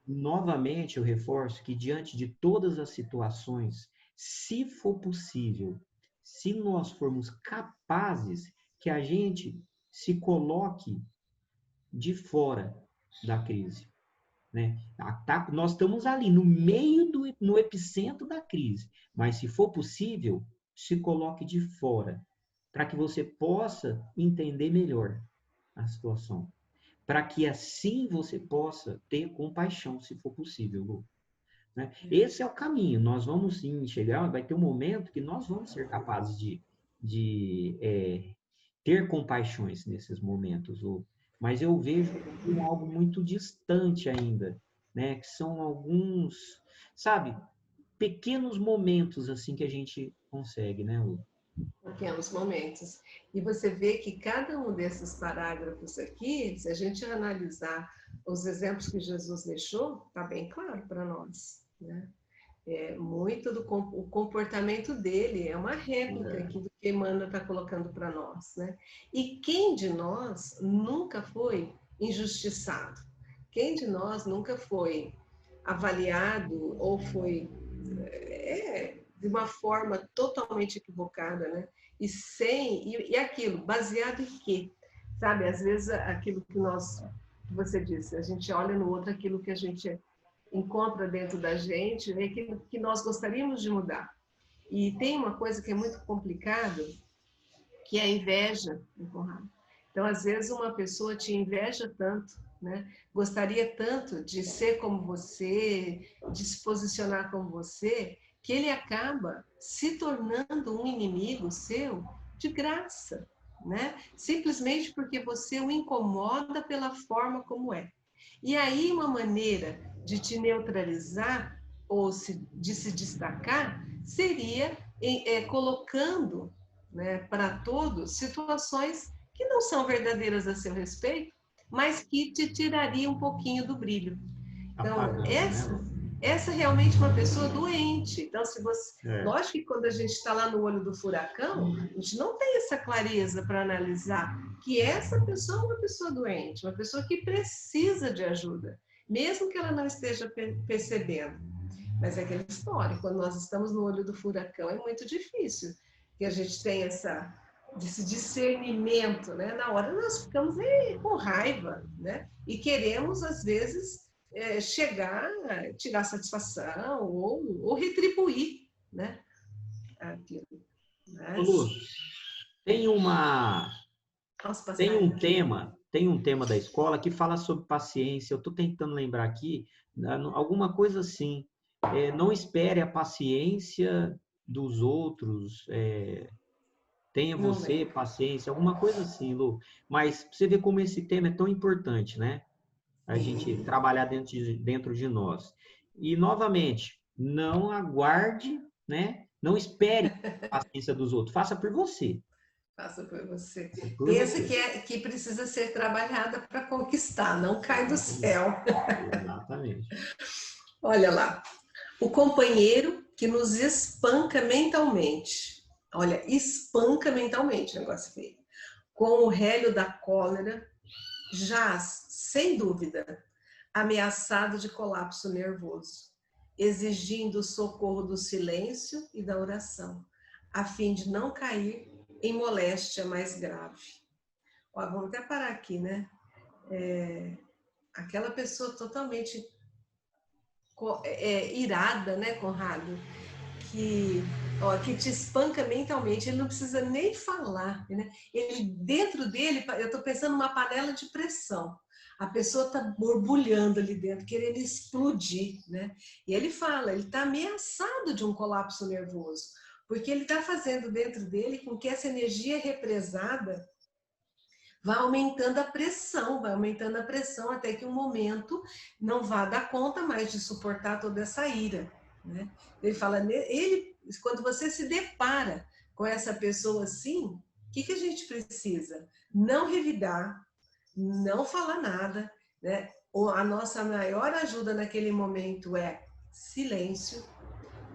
novamente, eu reforço que diante de todas as situações, se for possível, se nós formos capazes que a gente se coloque de fora da crise, né? Nós estamos ali no meio no epicentro da crise, mas se for possível, se coloque de fora, para que você possa entender melhor a situação, para que assim você possa ter compaixão, se for possível, Lu, né? Esse é o caminho. Nós vamos sim chegar, vai ter um momento que nós vamos ser capazes de ter compaixões nesses momentos, Lu. Mas eu vejo como algo muito distante ainda, né? Que são alguns, sabe, pequenos momentos assim que a gente consegue, né, Lu? Pequenos momentos. E você vê que cada um desses parágrafos aqui, se a gente analisar os exemplos que Jesus deixou, está bem claro para nós, né? muito o comportamento dele é uma réplica aqui do que Emmanuel está colocando para nós, né? E quem de nós nunca foi injustiçado? Quem de nós nunca foi avaliado ou foi de uma forma totalmente equivocada, né? E aquilo, baseado em quê? Sabe, às vezes aquilo que você disse, a gente olha no outro aquilo que a gente encontra dentro da gente, é aquilo que nós gostaríamos de mudar. E tem uma coisa que é muito complicada, que é a inveja, Conrado. Então, às vezes, uma pessoa te inveja tanto, né? Gostaria tanto de ser como você, de se posicionar como você, que ele acaba se tornando um inimigo seu de graça, né? Simplesmente porque você o incomoda pela forma como é. E aí, uma maneira de te neutralizar ou de se destacar seria colocando, né, para todos situações que não são verdadeiras a seu respeito, mas que te tirariam um pouquinho do brilho. Então, essa realmente é uma pessoa doente. Então, se você, lógico que quando a gente está lá no olho do furacão, a gente não tem essa clareza para analisar que essa pessoa é uma pessoa doente, uma pessoa que precisa de ajuda, mesmo que ela não esteja percebendo. Mas é aquela história, quando nós estamos no olho do furacão, é muito difícil que a gente tenha esse discernimento, né? Na hora nós ficamos com raiva, né? E queremos, às vezes, chegar, tirar satisfação ou retribuir, né? Aquilo. Mas... Luz, tem um tema da escola que fala sobre paciência. Eu estou tentando lembrar aqui, alguma coisa assim. Não espere a paciência dos outros, tenha você paciência, alguma coisa assim, Lu. Mas você vê como esse tema é tão importante, né? A gente trabalhar dentro de nós. E, novamente, não aguarde, né? Não espere a paciência dos outros. Faça por você. Faça por você. Pensa você. que precisa ser trabalhada para conquistar, não cai do céu. Exatamente. Olha lá. O companheiro que nos espanca mentalmente. Olha, espanca mentalmente, negócio feio. Com o rélio da cólera, jaz, sem dúvida, ameaçado de colapso nervoso, exigindo o socorro do silêncio e da oração, a fim de não cair em moléstia mais grave. Ó, vamos até parar aqui, né? Aquela pessoa totalmente irada, né, Conrado? Que te espanca mentalmente, ele não precisa nem falar, né? Ele, dentro dele, eu estou pensando numa panela de pressão. A pessoa está borbulhando ali dentro, querendo explodir, né? E ele fala, ele está ameaçado de um colapso nervoso, porque ele está fazendo dentro dele com que essa energia represada vai aumentando a pressão até que um momento não vá dar conta mais de suportar toda essa ira, né? Ele fala, quando você se depara com essa pessoa assim, o que a gente precisa? Não revidar, não falar nada, né? A nossa maior ajuda naquele momento é silêncio,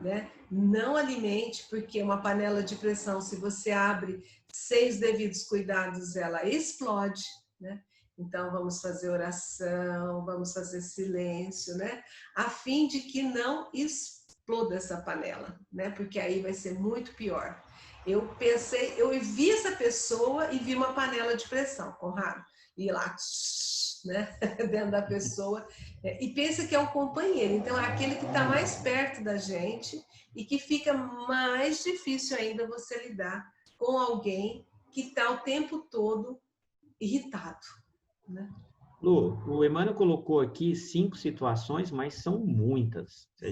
né? Não alimente, porque uma panela de pressão, se você abre sem os devidos cuidados, ela explode, né? Então, vamos fazer oração, vamos fazer silêncio, né? A fim de que não exploda essa panela, né? Porque aí vai ser muito pior. Eu vi essa pessoa e vi uma panela de pressão, Conrado. E lá, né? Dentro da pessoa. E pensa que é um companheiro. Então, é aquele que está mais perto da gente e que fica mais difícil ainda você lidar com alguém que está o tempo todo irritado, né? Lu, o Emmanuel colocou aqui 5 situações, mas são muitas. Se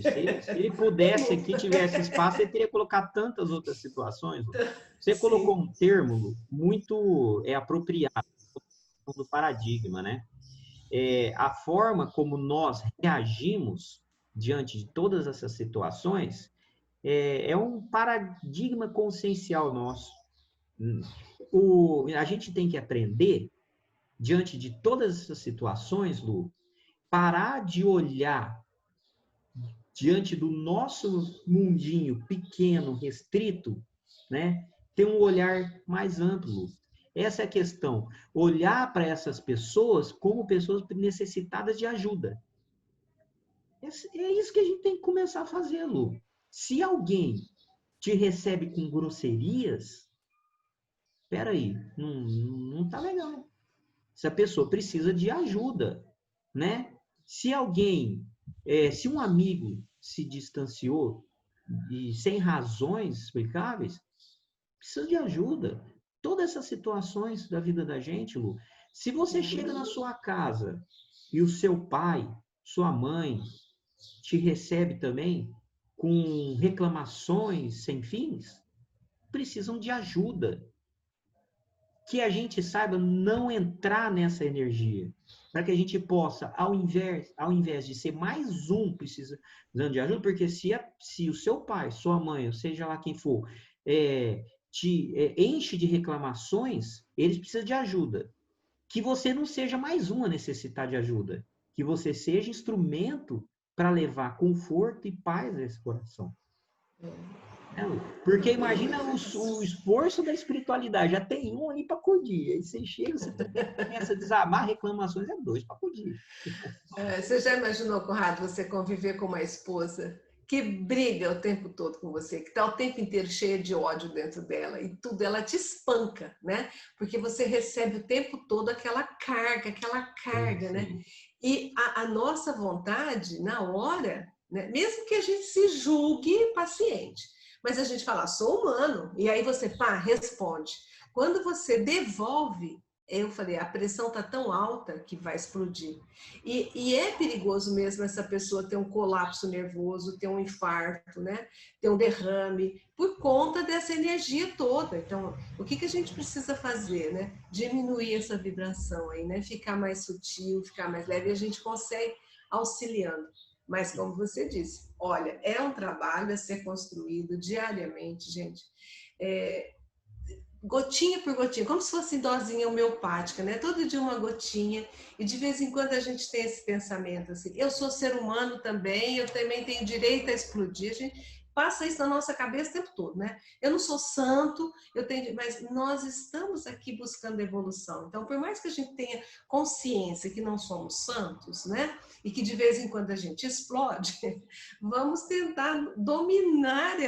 ele pudesse aqui, tivesse espaço, ele teria colocado tantas outras situações. Lu. Você colocou um termo, Lu, muito apropriado do paradigma, né? A forma como nós reagimos diante de todas essas situações é um paradigma consciencial nosso. A gente tem que aprender, diante de todas essas situações, Lu, parar de olhar diante do nosso mundinho pequeno, restrito, né, ter um olhar mais amplo. Essa é a questão. Olhar para essas pessoas como pessoas necessitadas de ajuda. É isso que a gente tem que começar a fazer, Lu. Se alguém te recebe com grosserias, espera aí, não tá legal. Essa pessoa precisa de ajuda, né? Se alguém, se um amigo se distanciou e sem razões explicáveis, precisa de ajuda. Todas essas situações da vida da gente, Lu, se você chega na sua casa e o seu pai, sua mãe, te recebe também com reclamações sem fins, precisam de ajuda. Que a gente saiba não entrar nessa energia, para que a gente possa, ao invés de ser mais um precisando de ajuda, porque se o seu pai, sua mãe, ou seja lá quem for, enche de reclamações, eles precisam de ajuda. Que você não seja mais um a necessitar de ajuda, que você seja instrumento para levar conforto e paz a esse coração. Porque imagina o esforço da espiritualidade, já tem um ali para acudir, aí você chega, você também começa a desarmar reclamações, é dois para acudir. Você já imaginou, Conrado, você conviver com uma esposa que briga o tempo todo com você, que está o tempo inteiro cheia de ódio dentro dela e tudo, ela te espanca, né? Porque você recebe o tempo todo aquela carga, né? E a nossa vontade, na hora, né? Mesmo que a gente se julgue paciente, mas a gente fala, sou humano, e aí você, responde. Quando você devolve, eu falei, a pressão está tão alta que vai explodir. E é perigoso mesmo essa pessoa ter um colapso nervoso, ter um infarto, né? Ter um derrame, por conta dessa energia toda. Então, o que a gente precisa fazer, né? Diminuir essa vibração aí, né? Ficar mais sutil, ficar mais leve, e a gente consegue auxiliando. Mas, como você disse, olha, é um trabalho a ser construído diariamente, gente. Gotinha por gotinha, como se fosse dosinha homeopática, né? Todo dia uma gotinha, e de vez em quando a gente tem esse pensamento assim, eu sou ser humano também, eu também tenho direito a explodir, a gente passa isso na nossa cabeça o tempo todo, né? Eu não sou santo, mas nós estamos aqui buscando evolução. Então, por mais que a gente tenha consciência que não somos santos, né? E que de vez em quando a gente explode, vamos tentar dominar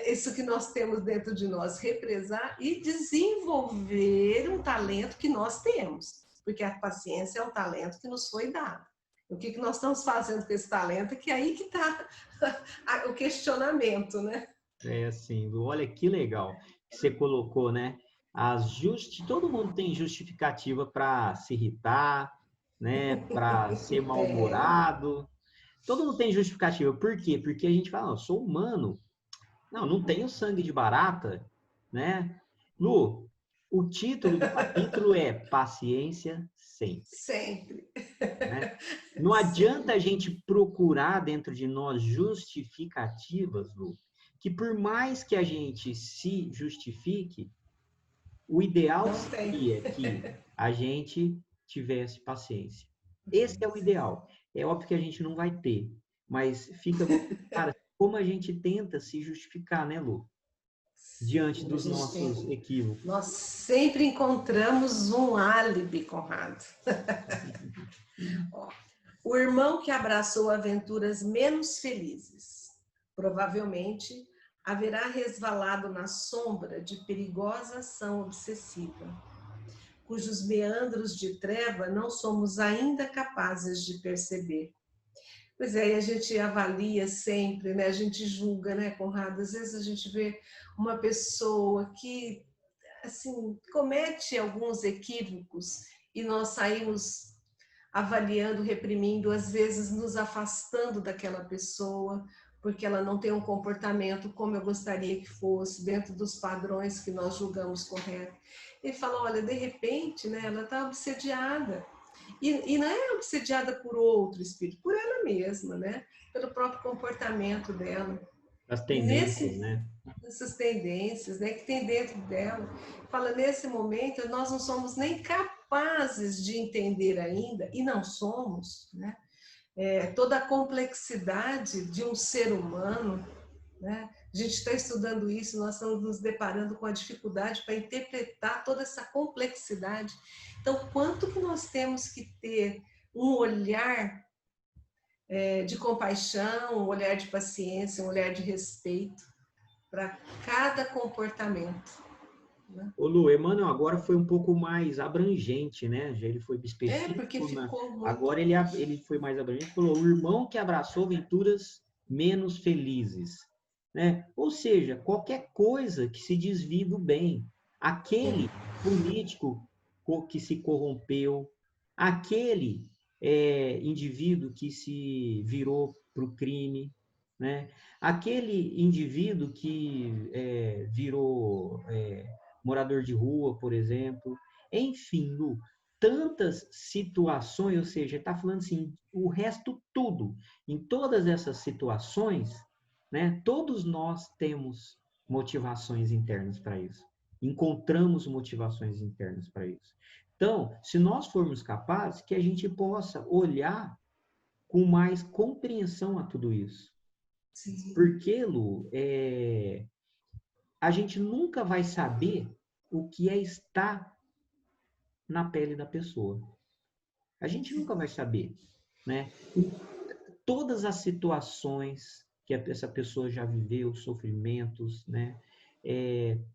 isso que nós temos dentro de nós, represar e desenvolver um talento que nós temos, porque a paciência é um talento que nos foi dado. O que nós estamos fazendo com esse talento, que é aí que está o questionamento, né? É assim, olha que legal que você colocou, né? Todo mundo tem justificativa para se irritar, né? Para ser mal-humorado. Todo mundo tem justificativa. Por quê? Porque a gente fala, eu sou humano. Não tenho sangue de barata, né? Lu, o título do capítulo é Paciência Sempre. Sempre. Né? Não adianta a gente procurar dentro de nós justificativas, Lu, que por mais que a gente se justifique, o ideal seria que a gente tivesse paciência. Esse é o ideal. É óbvio que a gente não vai ter, mas fica cara, como a gente tenta se justificar, né, Lu? Diante dos nossos equívocos. Nós sempre encontramos um álibi, Conrado. O irmão que abraçou aventuras menos felizes, provavelmente haverá resvalado na sombra de perigosa ação obsessiva, cujos meandros de treva não somos ainda capazes de perceber. Pois é, e a gente avalia sempre, né? A gente julga, né, Conrado? Às vezes a gente vê uma pessoa que, assim, comete alguns equívocos e nós saímos avaliando, reprimindo, às vezes nos afastando daquela pessoa, porque ela não tem um comportamento como eu gostaria que fosse, dentro dos padrões que nós julgamos correto. Ele fala, olha, de repente, né, ela está obsediada. E não é obsediada por outro espírito, por ela mesma, né? Pelo próprio comportamento dela. As tendências, né? Essas tendências, né, que tem dentro dela. Fala, nesse momento, nós não somos nem capazes de entender ainda, e não somos, né? toda a complexidade de um ser humano, né? A gente está estudando isso, nós estamos nos deparando com a dificuldade para interpretar toda essa complexidade. Então, quanto que nós temos que ter um olhar de compaixão, um olhar de paciência, um olhar de respeito para cada comportamento, né? Ô Lu, Emmanuel agora foi um pouco mais abrangente, né? Já ele foi Porque específico, ficou muito... agora ele foi mais abrangente, falou, o irmão que abraçou aventuras menos felizes, né? Ou seja, qualquer coisa que se desvie do bem, aquele político que se corrompeu, aquele indivíduo que se virou para o crime, né? Aquele indivíduo que virou morador de rua, por exemplo. Enfim, Lu, tantas situações, ou seja, está falando assim, o resto tudo. Em todas essas situações, né, todos nós temos motivações internas para isso. Encontramos motivações internas para isso. Então, se nós formos capazes, que a gente possa olhar com mais compreensão a tudo isso. Sim. Porque, Lu, a gente nunca vai saber o que é estar na pele da pessoa. A gente nunca vai saber, né? Todas as situações que essa pessoa já viveu, sofrimentos, né?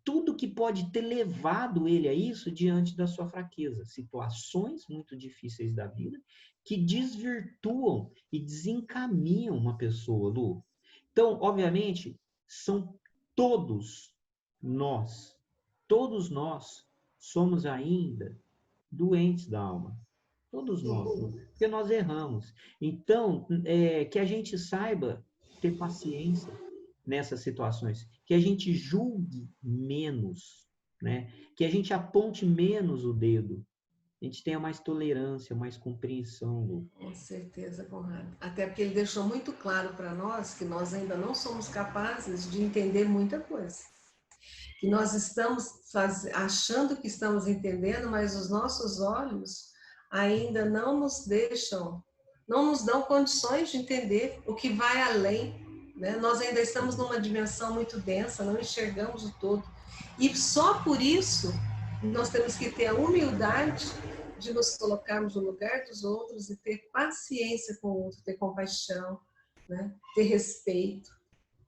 Tudo que pode ter levado ele a isso diante da sua fraqueza. Situações muito difíceis da vida que desvirtuam e desencaminham uma pessoa, Lu. Então, obviamente, são todos nós, todos nós somos ainda doentes da alma. Todos nós, porque nós erramos. Então, que a gente saiba ter paciência nessas situações, que a gente julgue menos, né? Que a gente aponte menos o dedo, a gente tenha mais tolerância, mais compreensão, Lu. Com certeza, Conrado. Até porque ele deixou muito claro para nós que nós ainda não somos capazes de entender muita coisa. Que nós estamos achando que estamos entendendo, mas os nossos olhos ainda não nos deixam, não nos dão condições de entender o que vai além, né? Nós ainda estamos numa dimensão muito densa, não enxergamos o todo. E só por isso nós temos que ter a humildade de nos colocarmos no lugar dos outros e ter paciência com o outro, ter compaixão, né? Ter respeito,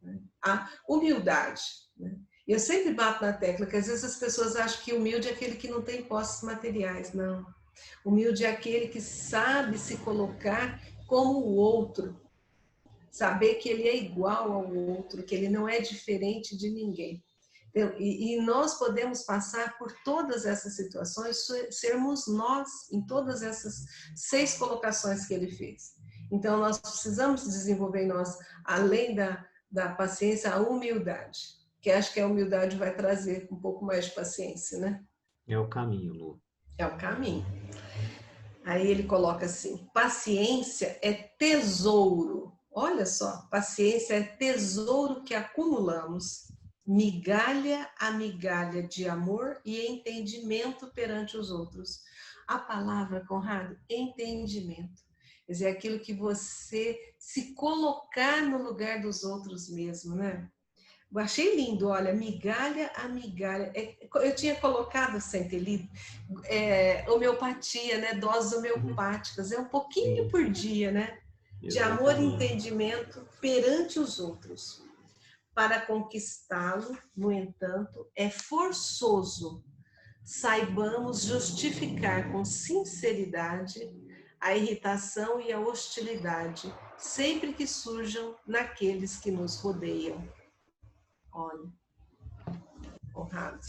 né? A humildade, né? Eu sempre bato na tecla que às vezes as pessoas acham que humilde é aquele que não tem posses materiais. Não. Humilde é aquele que sabe se colocar como o outro, saber que ele é igual ao outro, que ele não é diferente de ninguém. E nós podemos passar por todas essas situações, sermos nós em todas essas 6 colocações que ele fez. Então, nós precisamos desenvolver em nós, além da paciência, a humildade, que acho que a humildade vai trazer um pouco mais de paciência, né? É o caminho, Lu. É o caminho. Aí ele coloca assim, paciência é tesouro. Olha só, paciência é tesouro que acumulamos, migalha a migalha de amor e entendimento perante os outros. A palavra, Conrado, entendimento. Quer dizer, aquilo que você se colocar no lugar dos outros mesmo, né? Eu achei lindo, olha, migalha a migalha. Eu tinha colocado, sem ter lido, homeopatia, né? Doses homeopáticas, é um pouquinho Sim, por dia, né? De amor e exatamente. entendimento perante os outros. Para conquistá-lo, no entanto, é forçoso. Saibamos justificar com sinceridade a irritação e a hostilidade, sempre que surjam naqueles que nos rodeiam. Olha, Conrado,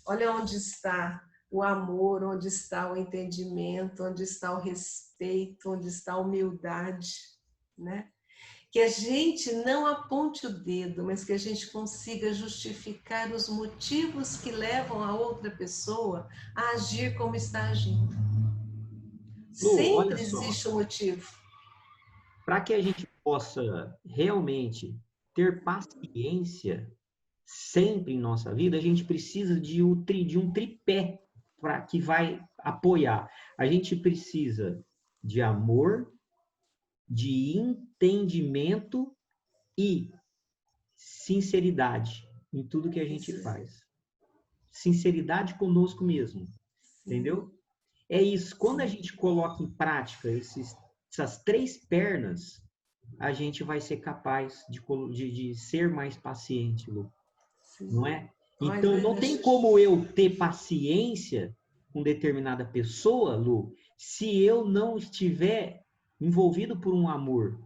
olha onde está o amor, onde está o entendimento, onde está o respeito, onde está a humildade, né? Que a gente não aponte o dedo, mas que a gente consiga justificar os motivos que levam a outra pessoa a agir como está agindo. Lu, olha Sempre só, existe um motivo. para que a gente possa realmente ter paciência sempre em nossa vida, a gente precisa de um tripé para que vai apoiar. A gente precisa de amor, de entendimento e sinceridade em tudo que a gente Isso. faz. Sinceridade conosco mesmo, Sim, entendeu? É isso. Quando a sim, gente coloca em prática essas três pernas, a gente vai ser capaz de ser mais paciente, Lu, sim. não é? Então, Olha, não tem como eu ter paciência com determinada pessoa, Lu, se eu não estiver envolvido por um amor.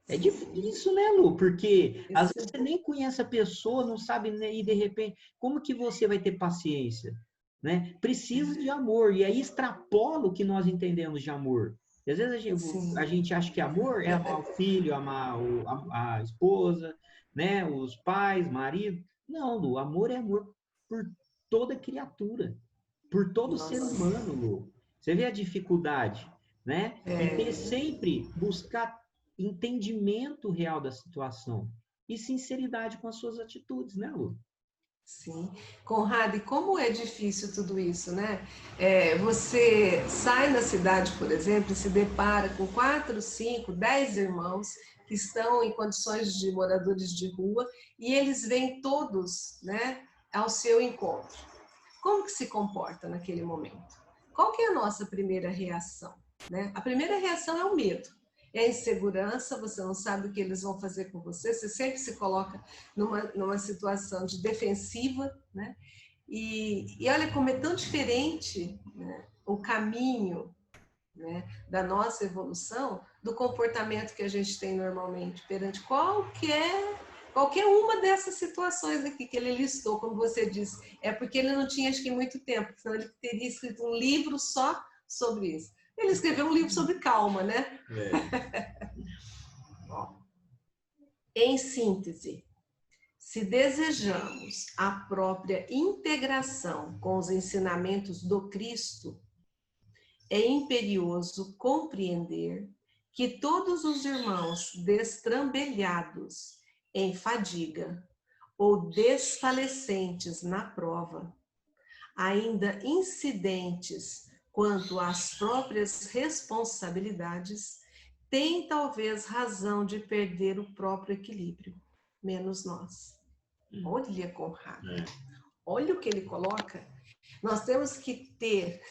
É sim, difícil, né, Lu? Porque às isso, vezes você nem conhece a pessoa, não sabe, né, e de repente, como que você vai ter paciência? Né? Precisa de amor, e aí extrapola o que nós entendemos de amor. E às vezes a sim, gente acha que amor é amar o filho, amar a esposa, né? Os pais, marido. Não, Lu, amor é amor por toda criatura, por todo ser nossa, humano, Lu. Você vê a dificuldade, né? De ter é, sempre buscar entendimento real da situação e sinceridade com as suas atitudes, né, Lu? sim. Conrado, e como é difícil tudo isso, né? Você sai na cidade, por exemplo, e se depara com 4, 5, 10 irmãos que estão em condições de moradores de rua e eles vêm todos, né, ao seu encontro. Como que se comporta naquele momento? Qual que é a nossa primeira reação? Né? A primeira reação é o medo, é a insegurança, você não sabe o que eles vão fazer com você, você sempre se coloca numa situação de defensiva, né? E olha como é tão diferente, né, o caminho, né, da nossa evolução do comportamento que a gente tem normalmente perante qualquer uma dessas situações aqui que ele listou, como você disse. É porque ele não tinha, acho que, muito tempo, senão ele teria escrito um livro só sobre isso. Ele escreveu um livro sobre calma, né? É. Em síntese, se desejamos a própria integração com os ensinamentos do Cristo, é imperioso compreender que todos os irmãos destrambelhados em fadiga ou desfalecentes na prova, ainda incidentes quanto às próprias responsabilidades, têm talvez razão de perder o próprio equilíbrio, menos nós. Olha, Conrado, É. olha o que ele coloca. Nós temos que ter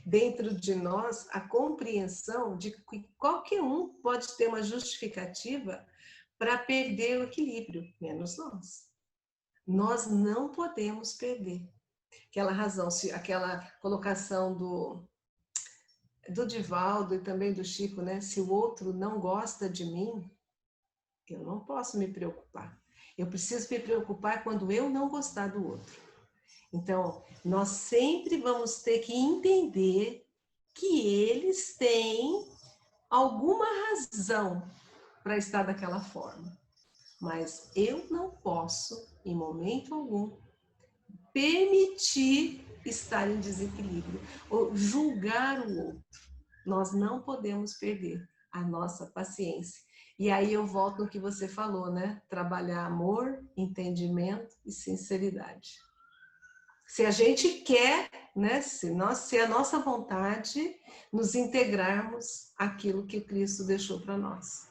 dentro de nós a compreensão de que qualquer um pode ter uma justificativa para perder o equilíbrio, menos nós. Nós não podemos perder. Aquela razão, aquela colocação do Divaldo e também do Chico, né? Se o outro não gosta de mim, eu não posso me preocupar. Eu preciso me preocupar quando eu não gostar do outro. Então, nós sempre vamos ter que entender que eles têm alguma razão para estar daquela forma. Mas eu não posso, em momento algum, permitir estar em desequilíbrio ou julgar o outro. Nós não podemos perder a nossa paciência. E aí eu volto no que você falou, né? Trabalhar amor, entendimento e sinceridade. Se a gente quer, né, se a nossa vontade, nos integrarmos àquilo que Cristo deixou para nós.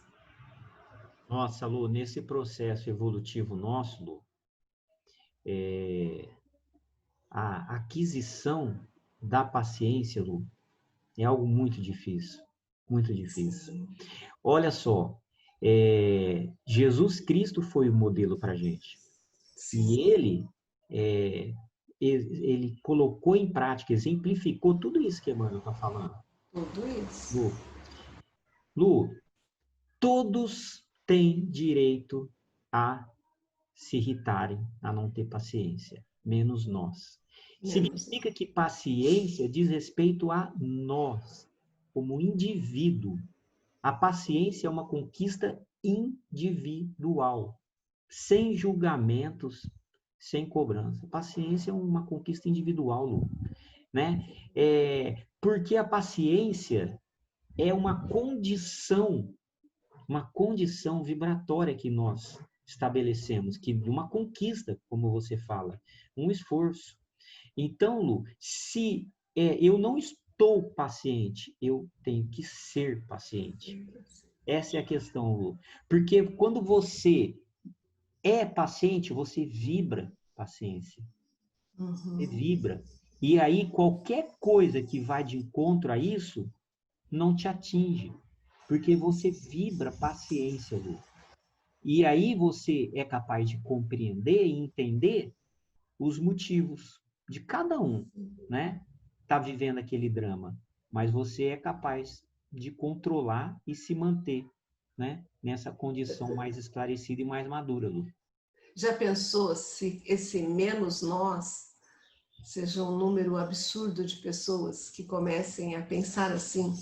Nossa, Lu, nesse processo evolutivo nosso, Lu, a aquisição da paciência, Lu, é algo muito difícil, muito difícil. Sim, Olha só, Jesus Cristo foi o modelo para a gente. E sim, é, ele colocou em prática, exemplificou tudo isso que Emmanuel está falando. tudo isso. Lu, Lu, todos têm direito a se irritarem, a não ter paciência, menos nós. Menos nós. Significa que paciência diz respeito a nós, como indivíduo. A paciência é uma conquista individual, sem julgamentos, sem cobrança. Paciência é uma conquista individual, Lu, né? Porque a paciência é uma condição vibratória que nós estabelecemos, que de uma conquista, como você fala, um esforço. Então, Lu, se eu não estou paciente, eu tenho que ser paciente. Essa é a questão, Lu. Porque quando você é paciente, você vibra paciência. Você vibra. E aí, qualquer coisa que vai de encontro a isso, não te atinge. Porque você vibra paciência, Lu. E aí você é capaz de compreender e entender os motivos de cada um, né? Tá vivendo aquele drama. Mas você é capaz de controlar e se manter, né? Nessa condição mais esclarecida e mais madura, Lu. Já pensou se esse menos nós seja um número absurdo de pessoas que comecem a pensar assim?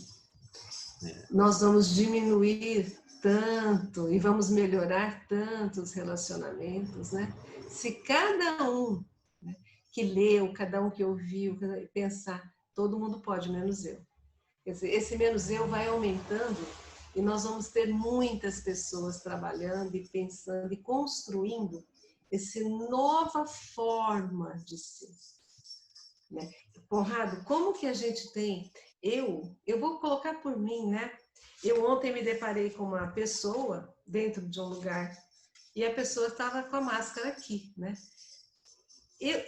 Nós vamos diminuir tanto e vamos melhorar tanto os relacionamentos, né? Se cada um, né, que leu, cada um que ouviu, pensar, todo mundo pode, menos eu. Quer dizer, esse menos eu vai aumentando e nós vamos ter muitas pessoas trabalhando e pensando e construindo essa nova forma de ser. Né? Conrado, como que a gente tem... Eu vou colocar por mim, né? Eu ontem me deparei com uma pessoa dentro de um lugar e a pessoa estava com a máscara aqui, né?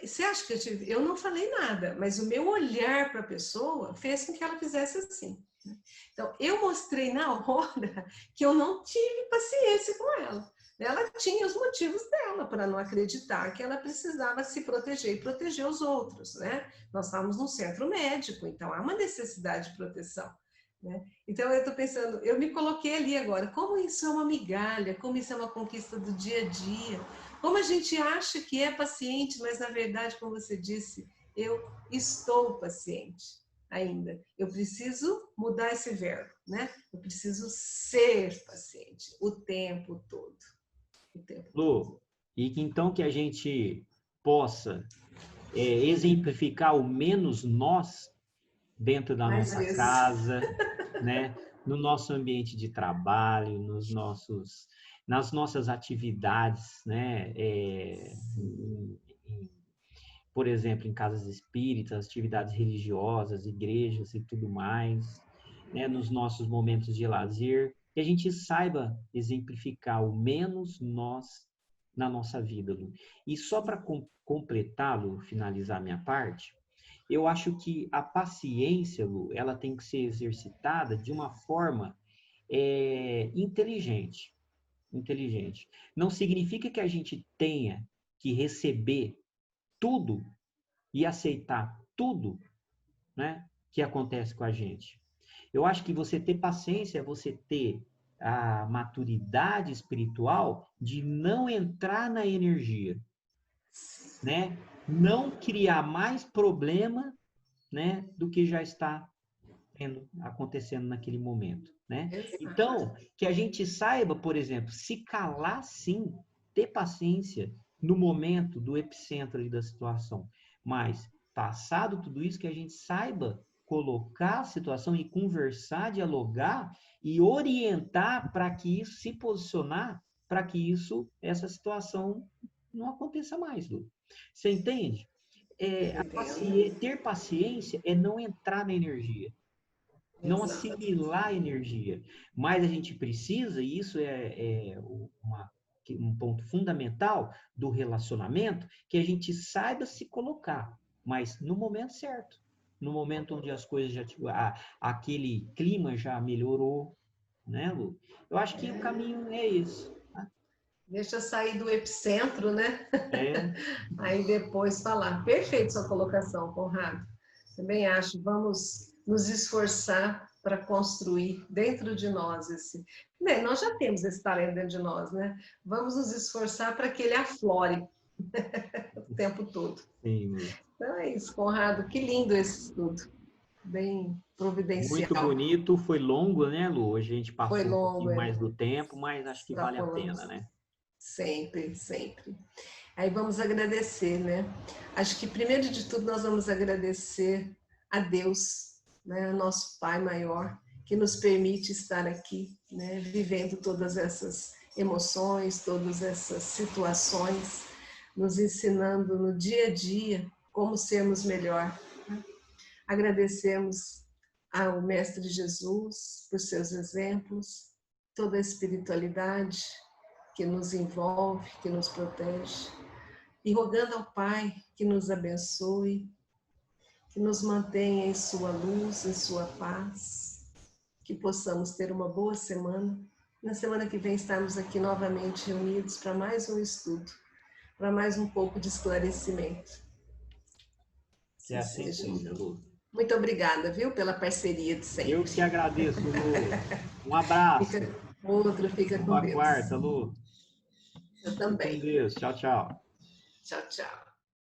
Você acha que eu não falei nada, mas o meu olhar para a pessoa fez com que ela fizesse assim. Né? Então, eu mostrei na hora que eu não tive paciência com ela. Ela tinha os motivos dela para não acreditar que ela precisava se proteger e proteger os outros, né? Nós estávamos num centro médico, então há uma necessidade de proteção. Né? Então eu estou pensando, eu me coloquei ali agora, como isso é uma migalha, como isso é uma conquista do dia a dia, como a gente acha que é paciente, mas na verdade, como você disse, eu estou paciente ainda. Eu preciso mudar esse verbo, né? Eu preciso ser paciente o tempo todo. Lu, e que então que a gente possa exemplificar o menos nós dentro da Mais nossa vezes. casa, né? No nosso ambiente de trabalho, nas nossas atividades, né? Por exemplo, em casas espíritas, atividades religiosas, igrejas e tudo mais, né? Nos nossos momentos de lazer, que a gente saiba exemplificar o menos nós na nossa vida, Lu. E só para completá-lo, finalizar minha parte, eu acho que a paciência, Lu, ela tem que ser exercitada de uma forma inteligente. Inteligente. Não significa que a gente tenha que receber tudo e aceitar tudo, né, que acontece com a gente. Eu acho que você ter paciência é você ter a maturidade espiritual de não entrar na energia, né? Não criar mais problema, né, do que já está acontecendo naquele momento, né? Então, que a gente saiba, por exemplo, se calar sim, ter paciência no momento do epicentro ali da situação, mas passado tudo isso, que a gente saiba colocar a situação e conversar, dialogar e orientar para que isso se posicionar, para que essa situação não aconteça mais, Lu. Você entende? Ter paciência é não entrar na energia, não assimilar a energia. Mas a gente precisa, e isso um ponto fundamental do relacionamento, que a gente saiba se colocar, mas no momento certo. No momento onde as coisas aquele clima já melhorou, né, Lu? Eu acho que o caminho é esse. Deixa eu sair do epicentro, né? É. Aí depois falar. Perfeito sua colocação, Conrado. Também acho. Vamos nos esforçar para construir dentro de nós esse... Bem, nós já temos esse talento dentro de nós, né? Vamos nos esforçar para que ele aflore o tempo todo. Sim. Então é isso, Conrado. Que lindo esse estudo. Bem providencial. Muito bonito. Foi longo, né, Lu? Hoje a gente passou um pouquinho é. mais do tempo, mas acho que vale a pena, né? Sempre, sempre. Aí vamos agradecer, né? Acho que primeiro de tudo nós vamos agradecer a Deus, né? Nosso Pai maior, que nos permite estar aqui, né? Vivendo todas essas emoções, todas essas situações, nos ensinando no dia a dia como sermos melhor. Né? Agradecemos ao Mestre Jesus por seus exemplos, toda a espiritualidade que nos envolve, que nos protege, e rogando ao Pai que nos abençoe, que nos mantenha em sua luz, em sua paz, que possamos ter uma boa semana. Na semana que vem estarmos aqui novamente reunidos para mais um estudo, para mais um pouco de esclarecimento. Que assim seja, Lu. Muito obrigada, viu, pela parceria de sempre. Eu que agradeço, Lu. Um abraço. Fica com Boa Deus. quarta, Lu. Eu também. Fique com Deus. Tchau, tchau. Tchau, tchau.